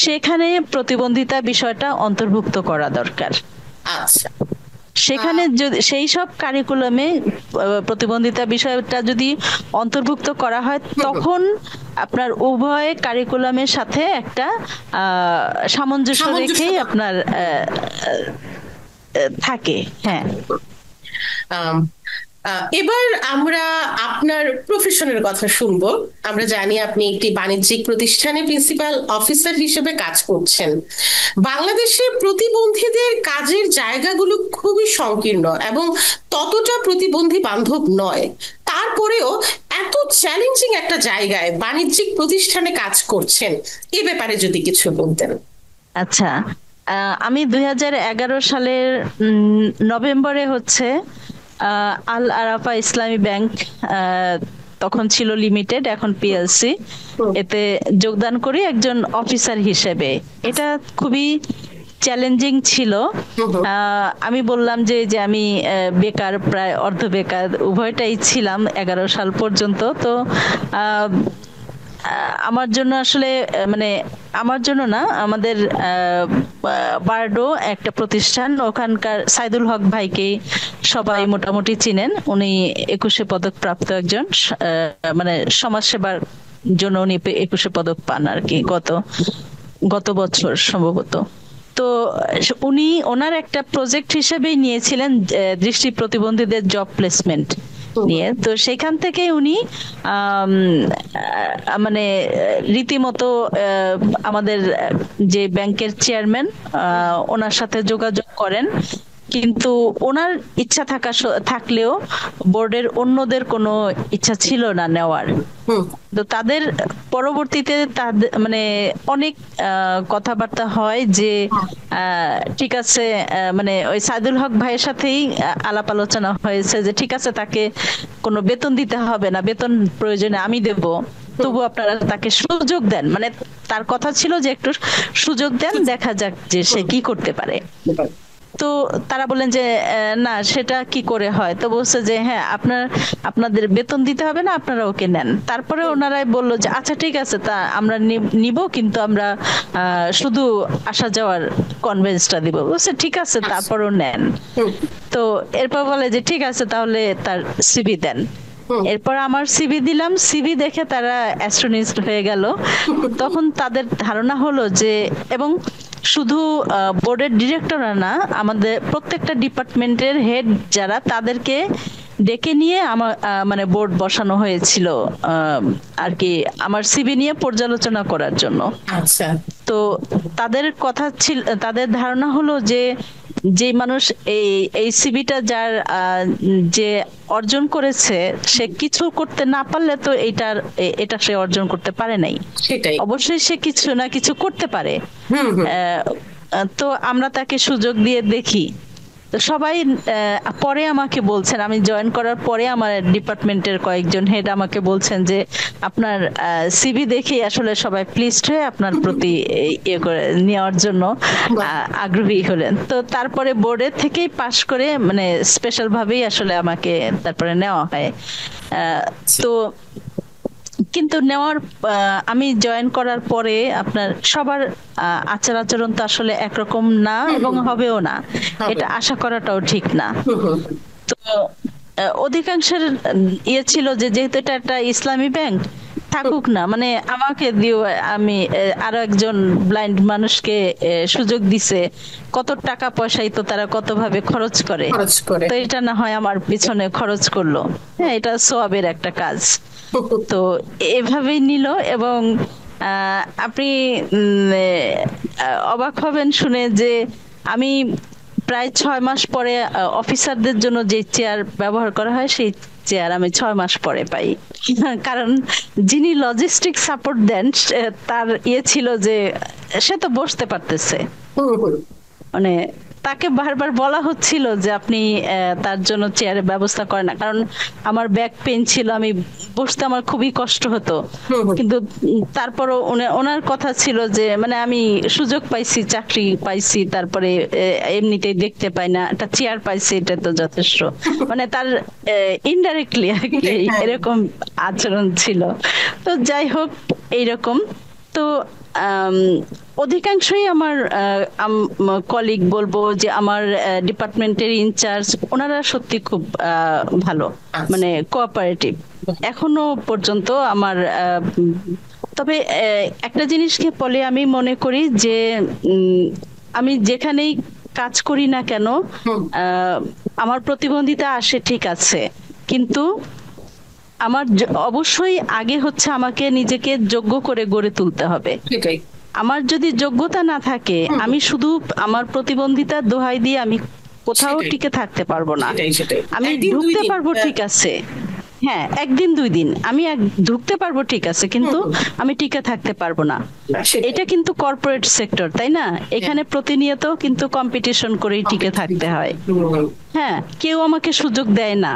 সেখানে প্রতিবন্ধিতা বিষয়টা অন্তর্ভুক্ত করা দরকার। আচ্ছা। সেখানে যদি সেই সব কারিকুলামে প্রতিবন্ধিতা বিষয়টা যদি অন্তর্ভুক্ত করা হয়, তখন আপনার উভয় কারিকুলামের সাথে একটা সামঞ্জস্য রেখেই আপনার থাকে। হ্যাঁ। এবার আমরা আপনার প্রফেশনের কথা শুনবো। আমরা জানি আপনি একটি বাণিজ্যিক প্রতিষ্ঠানে প্রিন্সিপাল অফিসার হিসেবে কাজ করছেন। বাংলাদেশে প্রতিবন্ধীদের কাজের জায়গাগুলো খুবই সংকীর্ণ এবং ততটা প্রতিবন্ধী বান্ধব নয়। তারপরেও এত চ্যালেঞ্জিং একটা জায়গায় বাণিজ্যিক প্রতিষ্ঠানে কাজ করছেন, এ ব্যাপারে যদি কিছু বলতেন। আচ্ছা, আমি 2011 সালের নভেম্বরে হচ্ছে আল আরাফা ইসলামী ব্যাংক, তখন ছিল লিমিটেড, এখন পিএলসি, এতে যোগদান করি একজন অফিসার হিসেবে। এটা খুবই চ্যালেঞ্জিং ছিল। আমি বললাম যে আমি বেকার, প্রায় অর্ধ বেকার উভয়টাই ছিলাম 11 সাল পর্যন্ত। তো আমার জন্য আসলে মানে আমার জন্য না, আমাদের বারডো একটা প্রতিষ্ঠান, ওখানকার সাইদুল হক ভাইকে সবাই মোটামুটি চিনেন। উনি 21শে পদক প্রাপ্ত একজন, মানে সমাজসেবার জন্য উনি 21শে পদক পান আর কি, গত বছর সম্ভবত। তো উনি ওনার একটা প্রজেক্ট হিসেবেই নিয়েছিলেন দৃষ্টি প্রতিবন্ধীদের জব প্লেসমেন্ট নিয়ে। তো সেখান থেকে উনি মানে রীতিমতো আমাদের যে ব্যাংকের চেয়ারম্যান ওনার সাথে যোগাযোগ করেন, কিন্তু ওনার ইচ্ছা থাকলেও বোর্ডের অন্যদের কোনো ইচ্ছা ছিল না নেওয়ার। তো তাদের পরবর্তীতে তাদের মানে অনেক কথাবার্তা হয় যে ঠিক আছে, মানে ওই সাইদুল হক ভাইয়ের সাথেই আলাপ আলোচনা হয়েছে যে ঠিক আছে, তাকে কোনো বেতন দিতে হবে না, বেতন প্রয়োজনে আমি দেব, তবু আপনারা তাকে সুযোগ দেন। মানে তার কথা ছিল যে একটু সুযোগ দেন, দেখা যাক যে সে কি করতে পারে। তো তারা বললেন যে না, সেটা কি করে হয়? তো বলছে যে হ্যাঁ, আপনাদের বেতন দিতে হবে না, আপনারা ওকে নেন। তারপরে ওনারাই বললো যে আচ্ছা ঠিক আছে, তা আমরা নিব, কিন্তু আমরা শুধু আসা যাওয়ার কনভেন্সটা দিব। বলছে ঠিক আছে, তারপরও নেন। তো এরপর বলে যে ঠিক আছে, তাহলে তার সিভি দেন। এরপর আমার সিভি দিলাম, সিভি দেখে তারা অ্যাস্ট্রনিস্ট হয়ে গেল। তখন তাদের ধারণা হলো যে, এবং শুধু বোর্ডের ডিরেক্টররা না, আমাদের প্রত্যেকটা ডিপার্টমেন্টের হেড যারা, তাদেরকে ডেকে নিয়ে আমার মানে বোর্ড বসানো হয়েছিল আর কি, আমার সিভি নিয়ে পর্যালোচনা করার জন্য। আচ্ছা। তো তাদের কথা ছিল, তাদের ধারণা হলো যে যে মানুষ এই সিভিটা যার যে অর্জন করেছে, সে কিছু করতে না পারলে তো এটা সে অর্জন করতে পারে নাই। সেটাই, অবশ্যই সে কিছু না কিছু করতে পারে। তো আমরা তাকে সুযোগ দিয়ে দেখি। তো সবাই পরে আমাকে বলছেন, আমি জয়েন করার পরে আমার ডিপার্টমেন্টের কয়েকজন হেড আমাকে বলছেন যে আপনার সিভি দেখেই আসলে সবাই প্লিজড হয়ে আপনার প্রতি ইয়ে করে নেওয়ার জন্য আগ্রহী হলেন। তো তারপরে বোর্ডের থেকেই পাশ করে, মানে স্পেশাল ভাবেই আসলে আমাকে তারপরে নেওয়া হয়। তো কিন্তু নেওয়ার আমি জয়েন করার পরে আপনার সবার আচার আচরণ তো আসলে একরকম না, এবং হবেও না, এটা আশা করাটাও ঠিক না। তো অধিকাংশের ইয়ে ছিল যে যেহেতু এটা একটা ইসলামী ব্যাংক, থাকুক না, মানে আমাকে দিও, আমি আরো একজন ব্লাইন্ড মানুষকে সুযোগ দিছে, কত টাকা পয়সাই তো তারা কত ভাবে খরচ করে, তো এটা না হয় আমার পিছনে খরচ করলো, হ্যাঁ এটা সওয়াবের একটা কাজ। তো এভাবেই নিল। এবং আপনি অবাক হবেন শুনে যে আমি প্রায় 6 মাস পরে অফিসারদের জন্য যে চেয়ার ব্যবহার করা হয়, সেই চেয়ার আমি 6 মাস পরে পাই। কারণ যিনি লজিস্টিক সাপোর্ট দেন, তার ইয়ে ছিল যে সে তো বসতে পারতেছে, মানে তাকে বারবার বলা হচ্ছিল যে আপনি তার জন্য চেয়ারের ব্যবস্থা করেন না, কারণ আমার ব্যাক পেইন ছিল, আমি বসতে আমার খুবই কষ্ট হতো। কিন্তু তারপরও ওনার কথা ছিল যে মানে আমি সুযোগ পাইছি, চাকরি পাইছি, তারপরে এমনিতেই দেখতে পাই না, একটা চেয়ার পাইছি, এটা তো যথেষ্ট। মানে তার ইনডাইরেক্টলি এরকম আচরণ ছিল। তো যাই হোক, এইরকম। তো অধিকাংশই আমার কলিগ বলবো যে আমার ডিপার্টমেন্টের ইনচার্জ, ওনারা সত্যি খুব ভালো, মানে কোঅপারেটিভ এখনো পর্যন্ত আমার। তবে একটা জিনিসকে বলে আমি মনে করি যে আমি যেখানেই কাজ করি না কেন, আমার প্রতিবন্ধিতা আসে ঠিক আছে, কিন্তু আমার অবশ্যই আগে হচ্ছে আমাকে নিজেকে যোগ্য করে গড়ে তুলতে হবে। আমার যদি যোগ্যতা না থাকে, আমি শুধু আমার প্রতিবন্ধিতার দোহাই দিয়ে আমি কোথাও টিকে থাকতে পারবো না। আমি ঢুকতে পারবো ঠিক আছে, হ্যাঁ 1-2 দিন আমি ঢুকতে পারবো ঠিক আছে, কিন্তু আমি টিকে থাকতে পারবো না। এটা কিন্তু কর্পোরেট সেক্টর, তাই না? এখানে প্রতিনিয়ত কিন্তু কম্পিটিশন করেই টিকে থাকতে হয়। হ্যাঁ, কেউ আমাকে সুযোগ দেয় না,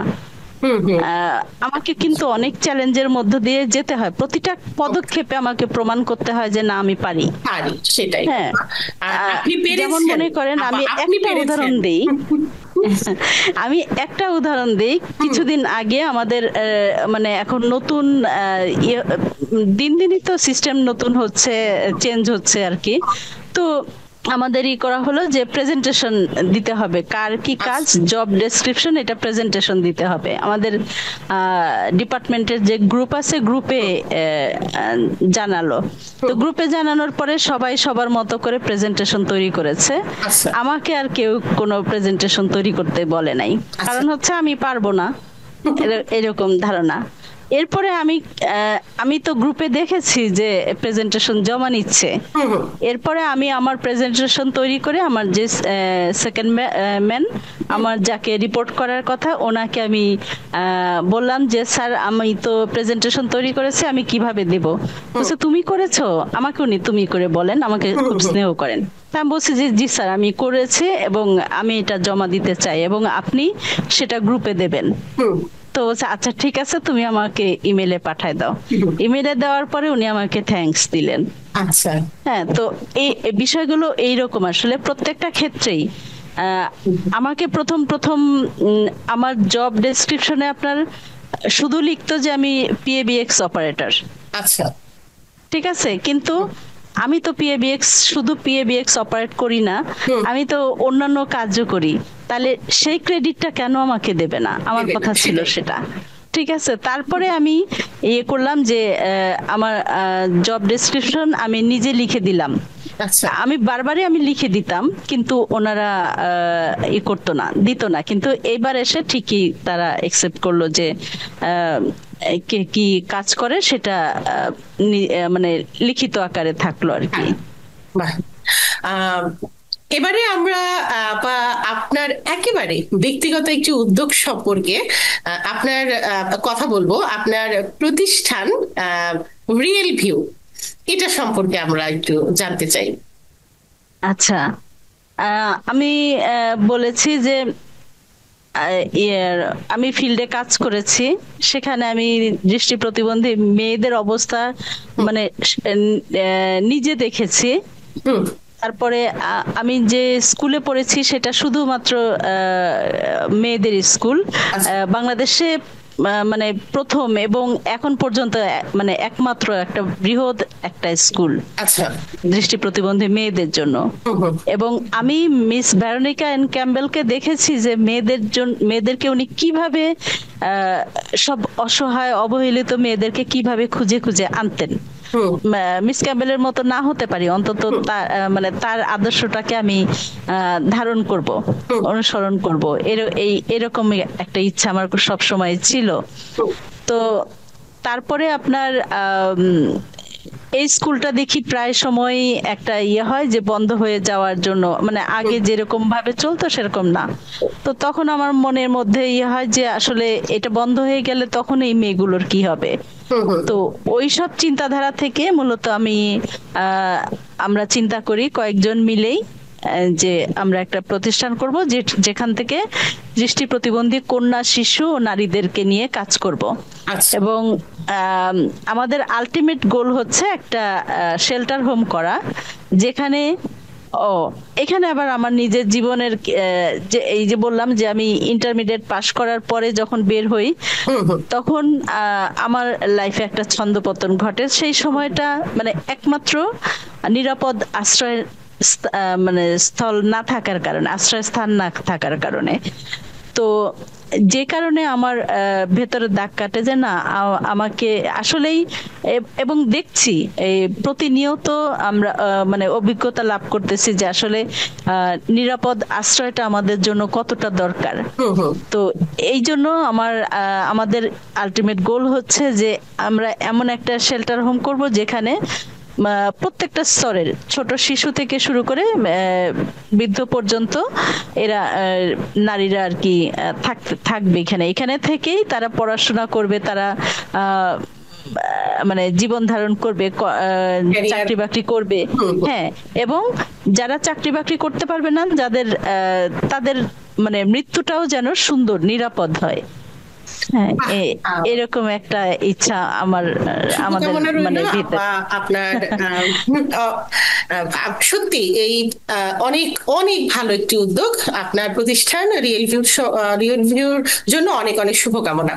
আমাকে কিন্তু অনেক চ্যালেঞ্জের মধ্য দিয়ে যেতে হয়, প্রতিটা পদক্ষেপে আমাকে প্রমাণ করতে হয় যে না আমি পারি। সেটাই। হ্যাঁ, যেমন মনে করেন আমি একটা উদাহরণ দিই, আমি একটা উদাহরণ দিই। কিছুদিন আগে আমাদের মানে এখন নতুন দিন দিনই তো সিস্টেম নতুন হচ্ছে, চেঞ্জ হচ্ছে আর কি। তো আমাদেরই করা হলো যে প্রেজেন্টেশন দিতে হবে, কার কি কাজ, জব ডেসক্রিপশন, এটা প্রেজেন্টেশন দিতে হবে। আমাদের ডিপার্টমেন্টের যে গ্রুপ আছে, গ্রুপে জানালো। তো গ্রুপে জানানোর পরে সবাই সবার মতো করে প্রেজেন্টেশন তৈরি করেছে। আচ্ছা। আমাকে আর কেউ কোনো প্রেজেন্টেশন তৈরি করতে বলে নাই, কারণ হচ্ছে আমি পারবো না, এরকম ধারণা। এরপরে আমি তো গ্রুপে দেখেছি যে প্রেজেন্টেশন জমা নিচ্ছে। এরপরে আমি আমার প্রেজেন্টেশন তৈরি করে আমার যে সেকেন্ড ম্যান, আমার যাকে রিপোর্ট করার কথা, ওনাকে আমি বললাম যে স্যার আমি তো প্রেজেন্টেশন তৈরি করেছি, আমি কিভাবে দেব? বলছে তুমি করেছো? আমাকে উনি তুমি করে বলেন, আমাকে খুব স্নেহ করেন। তা আমি বলছি যে জি স্যার আমি করেছি এবং আমি এটা জমা দিতে চাই এবং আপনি সেটা গ্রুপে দেবেন। তো বলছে আচ্ছা ঠিক আছে, তুমি আমাকে ইমেলে পাঠায় দাও। ইমেলে দেওয়ার পরে উনি আমাকে থ্যাঙ্কস দিলেন। আচ্ছা। হ্যাঁ, তো এই বিষয়গুলো এইরকম আসলে প্রত্যেকটা ক্ষেত্রেই। আমাকে প্রথম প্রথম আমার জব ডেসক্রিপশনে আপনার শুধু লিখতো যে আমি পিএবিএক্স অপারেটর। আচ্ছা। ঠিক আছে, কিন্তু আমি তো পিএবিএক্স শুধু পিএবিএক্স অপারেট করি না, আমি তো অন্যান্য কাজও করি। তাহলে সেই ক্রেডিটটা কেন আমাকে দেবে না? আমার কথা ছিল সেটা। ঠিক আছে, তারপরে আমি করলাম যে আমার জব ডেসক্রিপশন আমি নিজে লিখে দিলাম। আচ্ছা। আমি বারবারই আমি লিখে দিতাম, কিন্তু ওনারা করতো না, দিত না। কিন্তু এইবার এসে ঠিকই তারা একসেপ্ট করলো যে কে কি কাজ করে সেটা মানে লিখিত আকারে থাকলো আর কি। বাহ। এবারে আমরা আপনার একেবারে ব্যক্তিগত একটি উদ্যোগ সম্পর্কে আপনার কথা বলবো। আপনার প্রতিষ্ঠান রিয়েল ভিউ, এটা সম্পর্কে আমরা একটু জানতে চাই। আচ্ছা, আমি বলেছি যে আমি ফিল্ডে কাজ করেছি, সেখানে আমি দৃষ্টি প্রতিবন্ধী মেয়েদের অবস্থা মানে নিজে দেখেছি। তারপরে আমি যে স্কুলে পড়েছি সেটা শুধুমাত্র মেয়েদের স্কুল, বাংলাদেশে মানে প্রথম এবং এখন পর্যন্ত মানে একমাত্র একটা বৃহৎ একটা স্কুল দৃষ্টি প্রতিবন্ধী মেয়েদের জন্য। এবং আমি মিস ভেরোনিকা এন ক্যাম্বেলকে দেখেছি যে মেয়েদেরকে উনি কিভাবে সব অসহায় অবহেলিত মেয়েদেরকে কিভাবে খুঁজে খুঁজে আনতেন। মিস ক্যাম্বেলের মতো না হতে পারি, অন্তত মানে তার আদর্শটাকে আমি ধারণ করব, অনুসরণ করব, এরকম একটা ইচ্ছা আমার সব সময় ছিল। তো তারপরে আপনার এই স্কুলটা দেখি প্রায় সময় একটা হয় যে বন্ধ হয়ে যাওয়ার জন্য, মানে আগে যেরকম ভাবে চলতো সেরকম না। তো তখন আমার মনের মধ্যে হয় যে আসলে এটা বন্ধ হয়ে গেলে তখন এই মেয়েগুলোর কি হবে। তো ওই সব চিন্তাধারা থেকে মূলত আমরা চিন্তা করি কয়েকজন মিলেই যে আমরা একটা প্রতিষ্ঠান করব যেখান থেকে দৃষ্টি প্রতিবন্ধী কন্যা, শিশু ও নারীদেরকে নিয়ে কাজ করব। এবং আমাদের আলটিমেট গোল হচ্ছে একটা শেল্টার হোম করা, যেখানে এখানে আবার আমার নিজের জীবনের যে এই যে বললাম যে আমি ইন্টারমিডিয়েট পাশ করার পরে যখন বের হই, তখন আমার লাইফে একটা ছন্দপতন ঘটে। সেই সময়টা মানে একমাত্র নিরাপদ আশ্রয় মানে স্থল না থাকার কারণে, আশ্রয়স্থান না থাকার কারণে, তো যে কারণে আমার ভেতরে দাগ কাটে যে না আমাকে আসলেই, এবং দেখছি প্রতিনিয়ত আমরা মানে অভিজ্ঞতা লাভ করতেছি যে আসলে নিরাপদ আশ্রয়টা আমাদের জন্য কতটা দরকার। তো এই জন্য আমাদের আলটিমেট গোল হচ্ছে যে আমরা এমন একটা শেল্টার হোম করব যেখানে প্রত্যেকটা স্তরের ছোট শিশু থেকে শুরু করে বৃদ্ধ পর্যন্ত এরা নারীরা আর কি থাকবে এখানে থেকেই তারা পড়াশোনা করবে, তারা মানে জীবন ধারণ করবে, চাকরি বাকরি করবে। হ্যাঁ, এবং যারা চাকরি বাকরি করতে পারবে না, তাদের মানে মৃত্যুটাও যেন সুন্দর নিরাপদ হয়। এরকম একটা ইচ্ছা আমাদের মানে আপনার সত্যি এই অনেক অনেক ভালো একটি উদ্যোগ আপনার প্রতিষ্ঠান রিয়েল ভিউর জন্য অনেক অনেক শুভকামনা।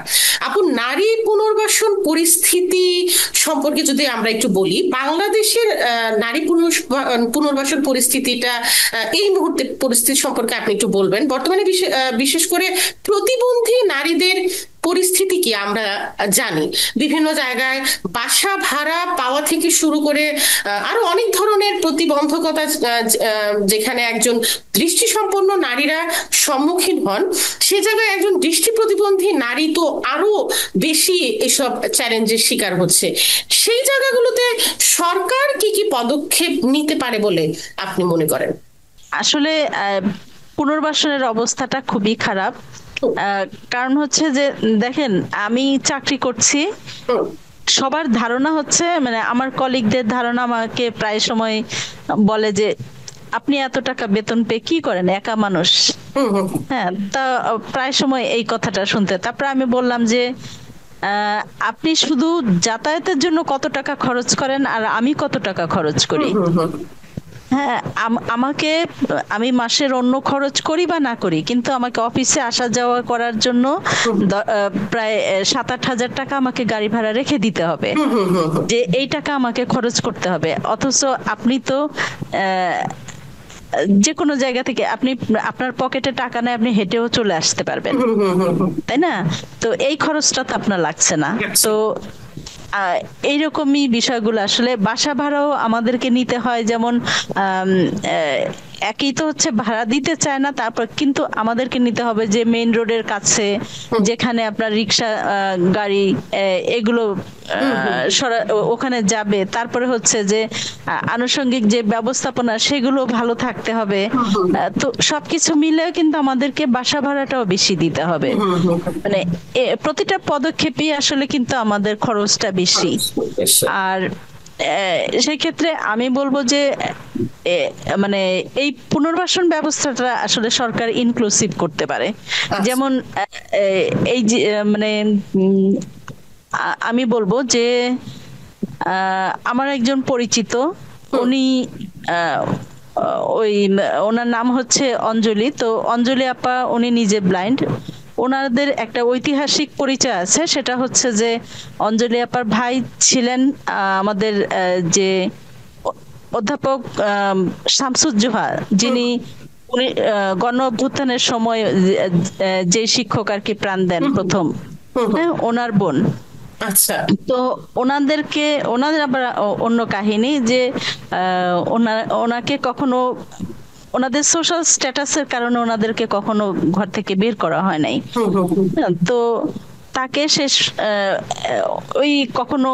আপু, নারী পুনর্বাসন পরিস্থিতি সম্পর্কে যদি আমরা একটু বলি, বাংলাদেশের নারী পুনর্বাসন পরিস্থিতিটা এই মুহূর্তে পরিস্থিতি সম্পর্কে আপনি একটু বলবেন। বর্তমানে বিশেষ করে প্রতিবন্ধী নারীদের পরিস্থিতি কি আমরা জানি। বিভিন্ন জায়গায় বাসা ভাড়া পাওয়া থেকে শুরু করে আরো অনেক ধরনের প্রতিবন্ধকতা যেখানে একজন দৃষ্টিসম্পন্ন নারীরা সম্মুখীন হন, সে জায়গায় একজন দৃষ্টি প্রতিবন্ধী নারী তো আরো বেশি এসব চ্যালেঞ্জের শিকার হচ্ছে। সেই জায়গাগুলোতে সরকার কি কি পদক্ষেপ নিতে পারে বলে আপনি মনে করেন? আসলে পুনর্বাসনের অবস্থাটা খুবই খারাপ। কারণ হচ্ছে যে দেখেন, আমি চাকরি করছি, সবার ধারণা হচ্ছে, মানে আমার কলিগদের ধারণা, আমাকে প্রায় সময় বলে যে আপনি এত টাকা বেতন পেয়ে কি করেন, একা মানুষ। হ্যাঁ, তা প্রায় সময় এই কথাটা শুনতে। তারপরে আমি বললাম যে আপনি শুধু যাতায়াতের জন্য কত টাকা খরচ করেন আর আমি কত টাকা খরচ করি। হ্যাঁ, আমি মাসের অন্য খরচ করি বা না করি, কিন্তু আমাকে অফিসে আসা যাওয়া করার জন্য প্রায় 7-8 হাজার টাকা আমাকে গাড়ি ভাড়া রেখে দিতে হবে, যে এই টাকা আমাকে খরচ করতে হবে। অথচ আপনি তো যে কোনো জায়গা থেকে আপনার পকেটে টাকা নেই, আপনি হেঁটেও চলে আসতে পারবেন, তাই না? তো এই খরচটা তো আপনার লাগছে না। তো এইরকমই বিষয়গুলো আসলে বাসা ভাড়াও আমাদেরকে নিতে হয়। যেমন একই তো হচ্ছে, ভাড়া দিতে চায় না, তারপর কিন্তু আমাদেরকে নিতে হবে যে মেইন রোডের কাছে যেখানে আপনার রিক্সা গাড়ি এগুলো ওখানে যাবে। তারপরে হচ্ছে যে আনুষঙ্গিক যে ব্যবস্থাপনা সেগুলো ভালো থাকতে হবে। তো সবকিছু মিলেও কিন্তু আমাদেরকে বাসা ভাড়াটাও বেশি দিতে হবে। মানে প্রতিটা পদক্ষেপই আসলে কিন্তু আমাদের খরচটা বেশি। আর সেই ক্ষেত্রে আমি বলবো যে মানে এই পুনর্বাসন ব্যবস্থাটা আসলে সরকার ইনক্লুসিভ করতে পারে। যেমন এই যে মানে আমি বলবো যে আমার একজন পরিচিত, উনি ওনার নাম হচ্ছে অঞ্জলি। তো অঞ্জলি আপা, উনি নিজে ব্লাইন্ড। ওনাদের একটা ঐতিহাসিক পরিচয় আছে, সেটা হচ্ছে যে অঞ্জলি আপার ভাই ছিলেন আমাদের যে অধ্যাপক শামসুজ্জোহা, যিনি গণ অভ্যুত্থানের সময় যে শিক্ষক আর কি প্রাণ দেন প্রথম, হ্যাঁ, ওনার বোন। আচ্ছা। তো ওনাদের আবার অন্য কাহিনী যে ওনাকে কখনো, ওনাদের সোশ্যাল স্ট্যাটাসের কারণে ওনাদেরকে কখনো ঘর থেকে বের করা হয় নাই। তো তাকে শেষ ওই কখনো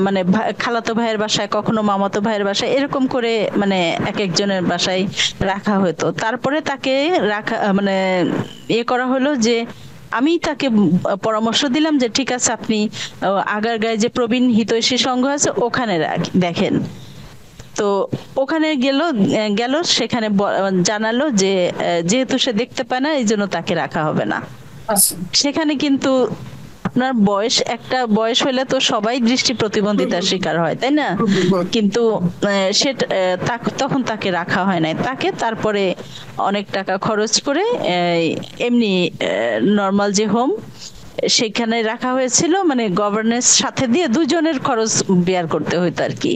মানে খালাতো ভাইয়ের বাসায়, কখনো মামাতো ভাইয়ের বাসায়, এরকম করে মানে এক একজনের বাসায় রাখা হতো। তারপরে তাকে রাখা মানে করা হলো যে আমি তাকে পরামর্শ দিলাম যে ঠিক আছে, আপনি আগারগাঁয়ে যে প্রবীণ হিতৈষী সংঘ আছে ওখানে দেখেন। তো ওখানে গেল, সেখানে জানালো যে যেহেতু সে দেখতে পায় না, এই জন্য তাকে রাখা হবে না। সেখানে কিন্তু আপনার একটা বয়স হলে তো সবাই দৃষ্টি প্রতিবন্ধিতার শিকার হয়, তাই না? কিন্তু সেটা তখন তাকে রাখা হয় নাই। তাকে তারপরে অনেক টাকা খরচ করে এমনি নর্মাল যে হোম সেখানে রাখা হয়েছিল, মানে গভর্নেন্স সাথে দিয়ে দুজনের খরচ বেয়ার করতে হইতো আর কি।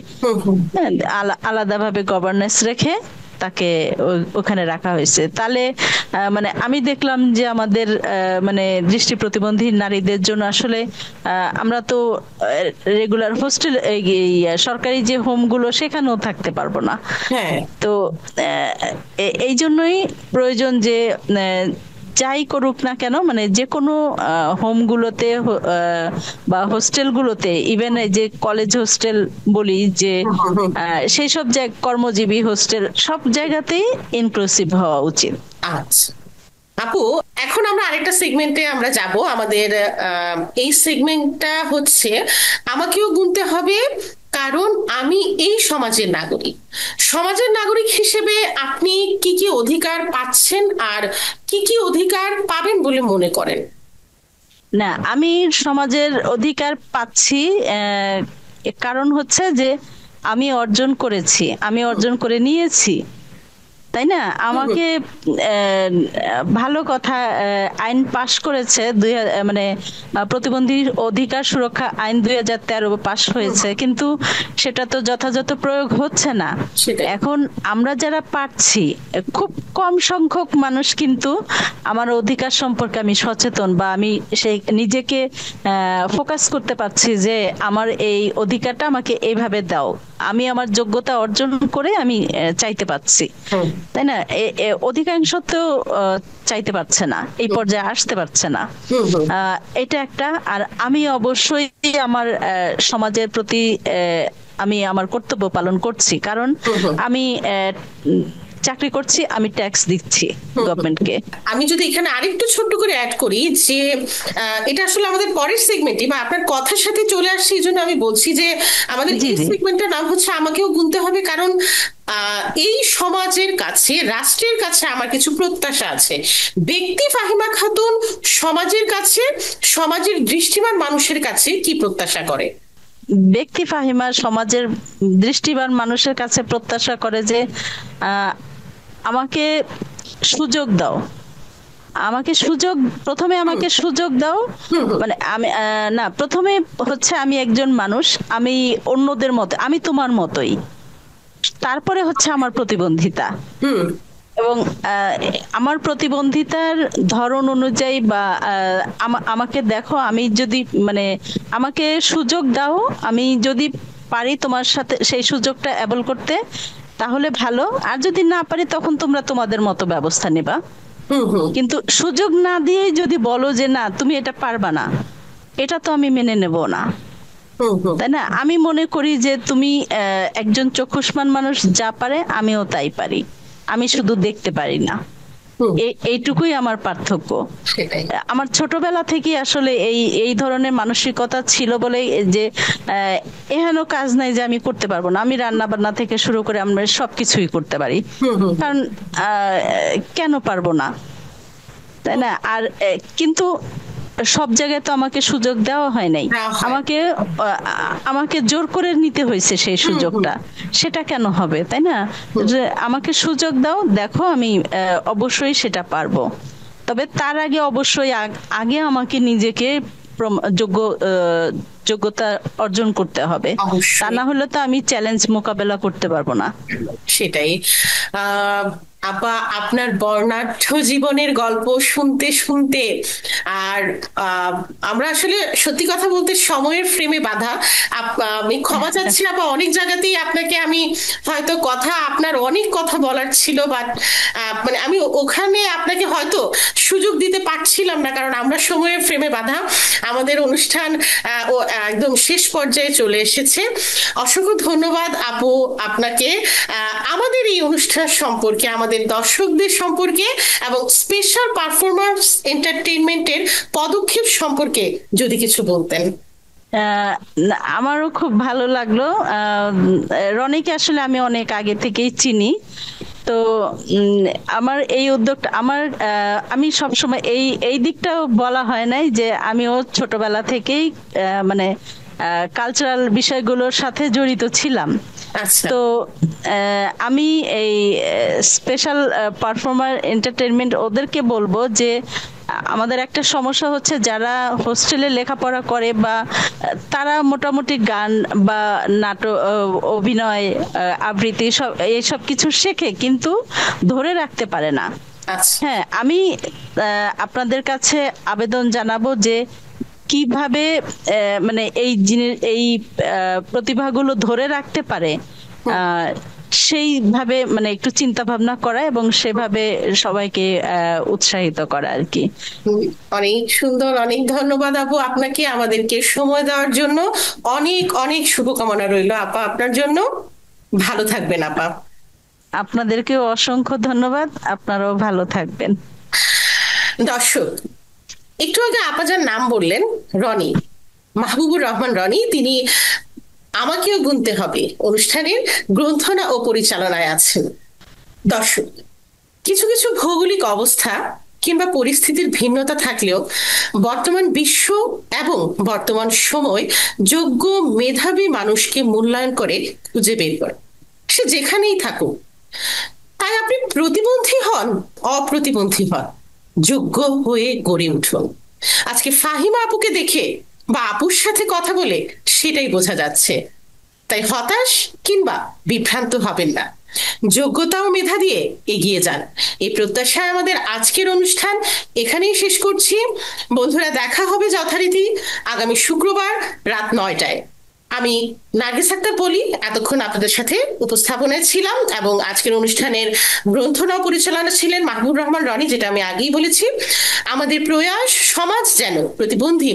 আলাদাভাবে গভর্নেন্স রেখে তাকে ওখানে রাখা হয়েছে। তাহলে মানে আমি দেখলাম যে আমাদের মানে দৃষ্টি প্রতিবন্ধী নারীদের জন্য আসলে আমরা তো রেগুলার হোস্টেল, সরকারি যে হোমগুলো সেখানেও থাকতে পারবো না। তো এই জন্যই প্রয়োজন যে যাই করুক না কেন, মানে যে কোনো হোমগুলোতে বা হোস্টেলগুলোতে, ইভেন যে কলেজ হোস্টেল বলি, যে সেই সব কর্মজীবী হোস্টেল, সব জায়গাতেই ইনক্লুসিভ হওয়া উচিত। আচ্ছা আপু, এখন আমরা আরেকটা সেগমেন্টে আমরা যাব। আমাদের এই সেগমেন্টটা হচ্ছে আমাকেও গুনতে হবে, কারণ আমি এই সমাজের নাগরিক হিসেবে আপনি কি কি অধিকার পাচ্ছেন আর কি কি অধিকার পাবেন বলে মনে করেন? না, আমি সমাজের অধিকার পাচ্ছি, কারণ হচ্ছে যে আমি অর্জন করেছি, আমি অর্জন করে নিয়েছি, তাই না? আমাকে ভালো কথা, আইন পাশ করেছে মানে প্রতিবন্ধী অধিকার সুরক্ষা আইন 2013 পাশ হয়েছে, কিন্তু সেটা তো যথাযথ প্রয়োগ হচ্ছে না। সেটাই। এখন আমরা যারা পাচ্ছি, খুব কম সংখ্যক মানুষ কিন্তু আমার অধিকার সম্পর্কে আমি সচেতন, বা আমি সেই নিজেকে ফোকাস করতে পারছি যে আমার এই অধিকারটা আমাকে এইভাবে দাও, আমি আমার যোগ্যতা অর্জন করে আমি চাইতে পাচ্ছি, তাই না? অধিকাংশ তো চাইতে পারছে না, এই পর্যায়ে আসতে পারছে না। এটা একটা। আর আমি অবশ্যই আমার সমাজের প্রতি আমি আমার কর্তব্য পালন করছি, কারণ আমি চাকরি করছি, আমি ট্যাক্স দিচ্ছি গভর্নমেন্টকে। আমি যদি এখানে আরেকটু ছোট্ট করে অ্যাড করি যে এটা আসলে আমাদের পরের সেগমেন্টে বা আপনার কথার সাথে চলে আসছে, এই জন্য আমি বলছি যে আমাদের জি এই জি সেগমেন্টের নাম হচ্ছে আমাকেও গুনতে হবে, কারণ এই সমাজের কাছে, রাষ্ট্রের কাছে আমার কিছু প্রত্যাশা আছে। ব্যক্তি ফাহিমা খাতুন সমাজের কাছে, সমাজের দৃষ্টিমান মানুষের কাছে কি প্রত্যাশা করে? ব্যক্তি ফাহিমা সমাজের দৃষ্টিবান মানুষের কাছে প্রত্যাশা করে যে আমাকে সুযোগ দাও, আমাকে সুযোগ, প্রথমে আমাকে সুযোগ দাও। মানে আমি না, প্রথমে হচ্ছে আমি একজন মানুষ, আমি অন্যদের মতো, আমি তোমার মতোই। তারপরে হচ্ছে আমার প্রতিবন্ধিতা, এবং আমার প্রতিবন্ধিতার ধরন অনুযায়ী বা আমাকে দেখো, আমি যদি মানে আমাকে সুযোগ দাও, আমি যদি পারি তোমার সাথে সেই সুযোগটা অ্যাবল করতে, তাহলে ভালো। আর যদি না পারি, তখন তোমরা তোমাদের মতো ব্যবস্থা নেবা। কিন্তু সুযোগ না দিয়েই যদি বলো যে না তুমি এটা পারবা না, এটা তো আমি মেনে নেব না, তাই না? আমি মনে করি যে তুমি একজন চক্ষুষ্মান মানুষ যা পারে আমিও তাই পারি, আমি শুধু দেখতে পারি না। এইটুকুই আমার পার্থক্য। আমার ছোটবেলা থেকে আসলে এই এই ধরনের মানসিকতা ছিল বলে যে এহেন কাজ নাই যে আমি করতে পারবো না, আমি রান্না বান্না থেকে শুরু করে আমরা সবকিছুই করতে পারি, কারণ কেন পারবো না, তাই না? আর কিন্তু সব জায়গায় তো আমাকে সুযোগ দেওয়া হয় নাই, আমাকে আমাকে জোর করে নিতে হয়েছে সেই সুযোগটা। সেটা কেন হবে, তাই না? যে আমাকে সুযোগ দাও, দেখো আমি অবশ্যই সেটা পারবো। তবে তার আগে অবশ্যই আগে আমাকে নিজেকে যোগ্যতা অর্জন করতে হবে, তা না হলে তো আমি চ্যালেঞ্জ মোকাবেলা করতে পারবো না। সেটাই। আপা, আপনার বর্ণাঢ্য জীবনের গল্প শুনতে শুনতে আর আমরা আসলে সত্যি কথা বলতে সময়ের ফ্রেমে বাঁধা। আমি ক্ষমা চাচ্ছি আপা, অনেক জায়গাতেই আপনাকে আমি হয়তো আপনার অনেক কথা বলার ছিল, বাট মানে আমি ওখানে আপনাকে হয়তো সুযোগ দিতে পারছিলাম না, কারণ আমরা সময়ের ফ্রেমে বাঁধা। আমাদের অনুষ্ঠান একদম শেষ পর্যায়ে চলে এসেছে। অসংখ্য ধন্যবাদ আপু আপনাকে আমাদের এই অনুষ্ঠান সম্পর্কে, আমাদের দর্শকদের সম্পর্কে এবং স্পেশাল পারফরম্যান্স এন্টারটেইনমেন্টের পদক্ষেপ সম্পর্কে যদি কিছু বলতেন। আমারও খুব ভালো লাগলো। রনিকে আসলে আমি অনেক আগে থেকেই চিনি, তো আমার এই উদ্যোগটা আমি সবসময় এই দিকটাও বলা হয় নাই যে আমিও ছোটবেলা থেকেই মানে কালচারাল বিষয়গুলোর সাথে জড়িত ছিলাম। তো আমি এই স্পেশাল পারফর্মার এন্টারটেইনমেন্ট ওদেরকে বলবো যে আমাদের একটা সমস্যা হচ্ছে, যারা হোস্টেলে লেখাপড়া করে বা তারা মোটামুটি গান বা নাটক, অভিনয়, আবৃত্তি এইসব কিছু শেখে, কিন্তু ধরে রাখতে পারে না। হ্যাঁ, আমি আপনাদের কাছে আবেদন জানাবো যে কিভাবে মানে এই প্রতিভাগুলো ধরে রাখতে পারে, সেইভাবে মানে একটু চিন্তা ভাবনা করা এবং সেভাবে সবাইকে উৎসাহিত করা আর কি। অনেক সুন্দর, অনেক ধন্যবাদ আপু আপনাকে আমাদেরকে সময় দেওয়ার জন্য। অনেক অনেক শুভকামনা রইল আপা আপনার জন্য। ভালো থাকবেন আপা। আপনাদেরকেও অসংখ্য ধন্যবাদ, আপনারাও ভালো থাকবেন। দর্শক, একটু আগে আপা যার নাম বললেন, রনি, মাহবুবুর রহমান রনি, তিনি আমাকেও গুনতে হবে অনুষ্ঠানের গ্রন্থনা ও পরিচালনায় আছেন। দর্শক, কিছু কিছু ভৌগোলিক অবস্থা কিংবা পরিস্থিতির ভিন্নতা থাকলেও বর্তমান বিশ্ব এবং বর্তমান সময় যোগ্য মেধাবী মানুষকে মূল্যায়ন করে খুঁজে বের করে, সে যেখানেই থাকুক। তাই আপনি প্রতিবন্ধী হন, অপ্রতিবন্ধী হন, যোগ্য হয়ে গড়ে উঠুন। আজকে ফাহিমা আপুকে দেখে বা আপুর সাথে কথা বলে সেটাই বোঝা যাচ্ছে। তাই হতাশ কিংবা বিভ্রান্ত হবেন না, যোগ্যতা ও মেধা দিয়ে এগিয়ে যান। এই প্রত্যাশায় আমাদের আজকের অনুষ্ঠান এখানেই শেষ করছি। বন্ধুরা, দেখা হবে যথারীতি আগামী শুক্রবার রাত 9টায়। আমি নার্গিস আক্তার বলি এতক্ষণ আপনাদের সাথে উপস্থাপনায় ছিলাম, এবং আজকের অনুষ্ঠানের গ্রন্থনা পরিচালনা ছিলেন মাহবুব রহমান রনি। যেটা আমি আগেই বলেছি, আমাদের প্রয়াস সমাজ যেন প্রতিবন্ধী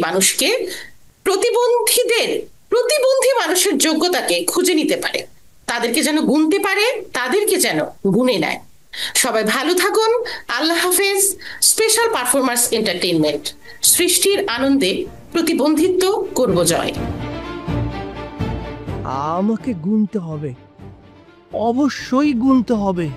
মানুষের যোগ্যতাকে খুঁজে নিতে পারে, তাদেরকে যেন গুনতে পারে, তাদেরকে যেন গুনে নেয়। সবাই ভালো থাকুন, আল্লাহ হাফেজ। স্পেশাল পারফরম্যান্স এন্টারটেইনমেন্ট, সৃষ্টির আনন্দে প্রতিবন্ধিত্ব করব জয়। আমাকে গুনতে হবে, অবশ্যই গুনতে হবে।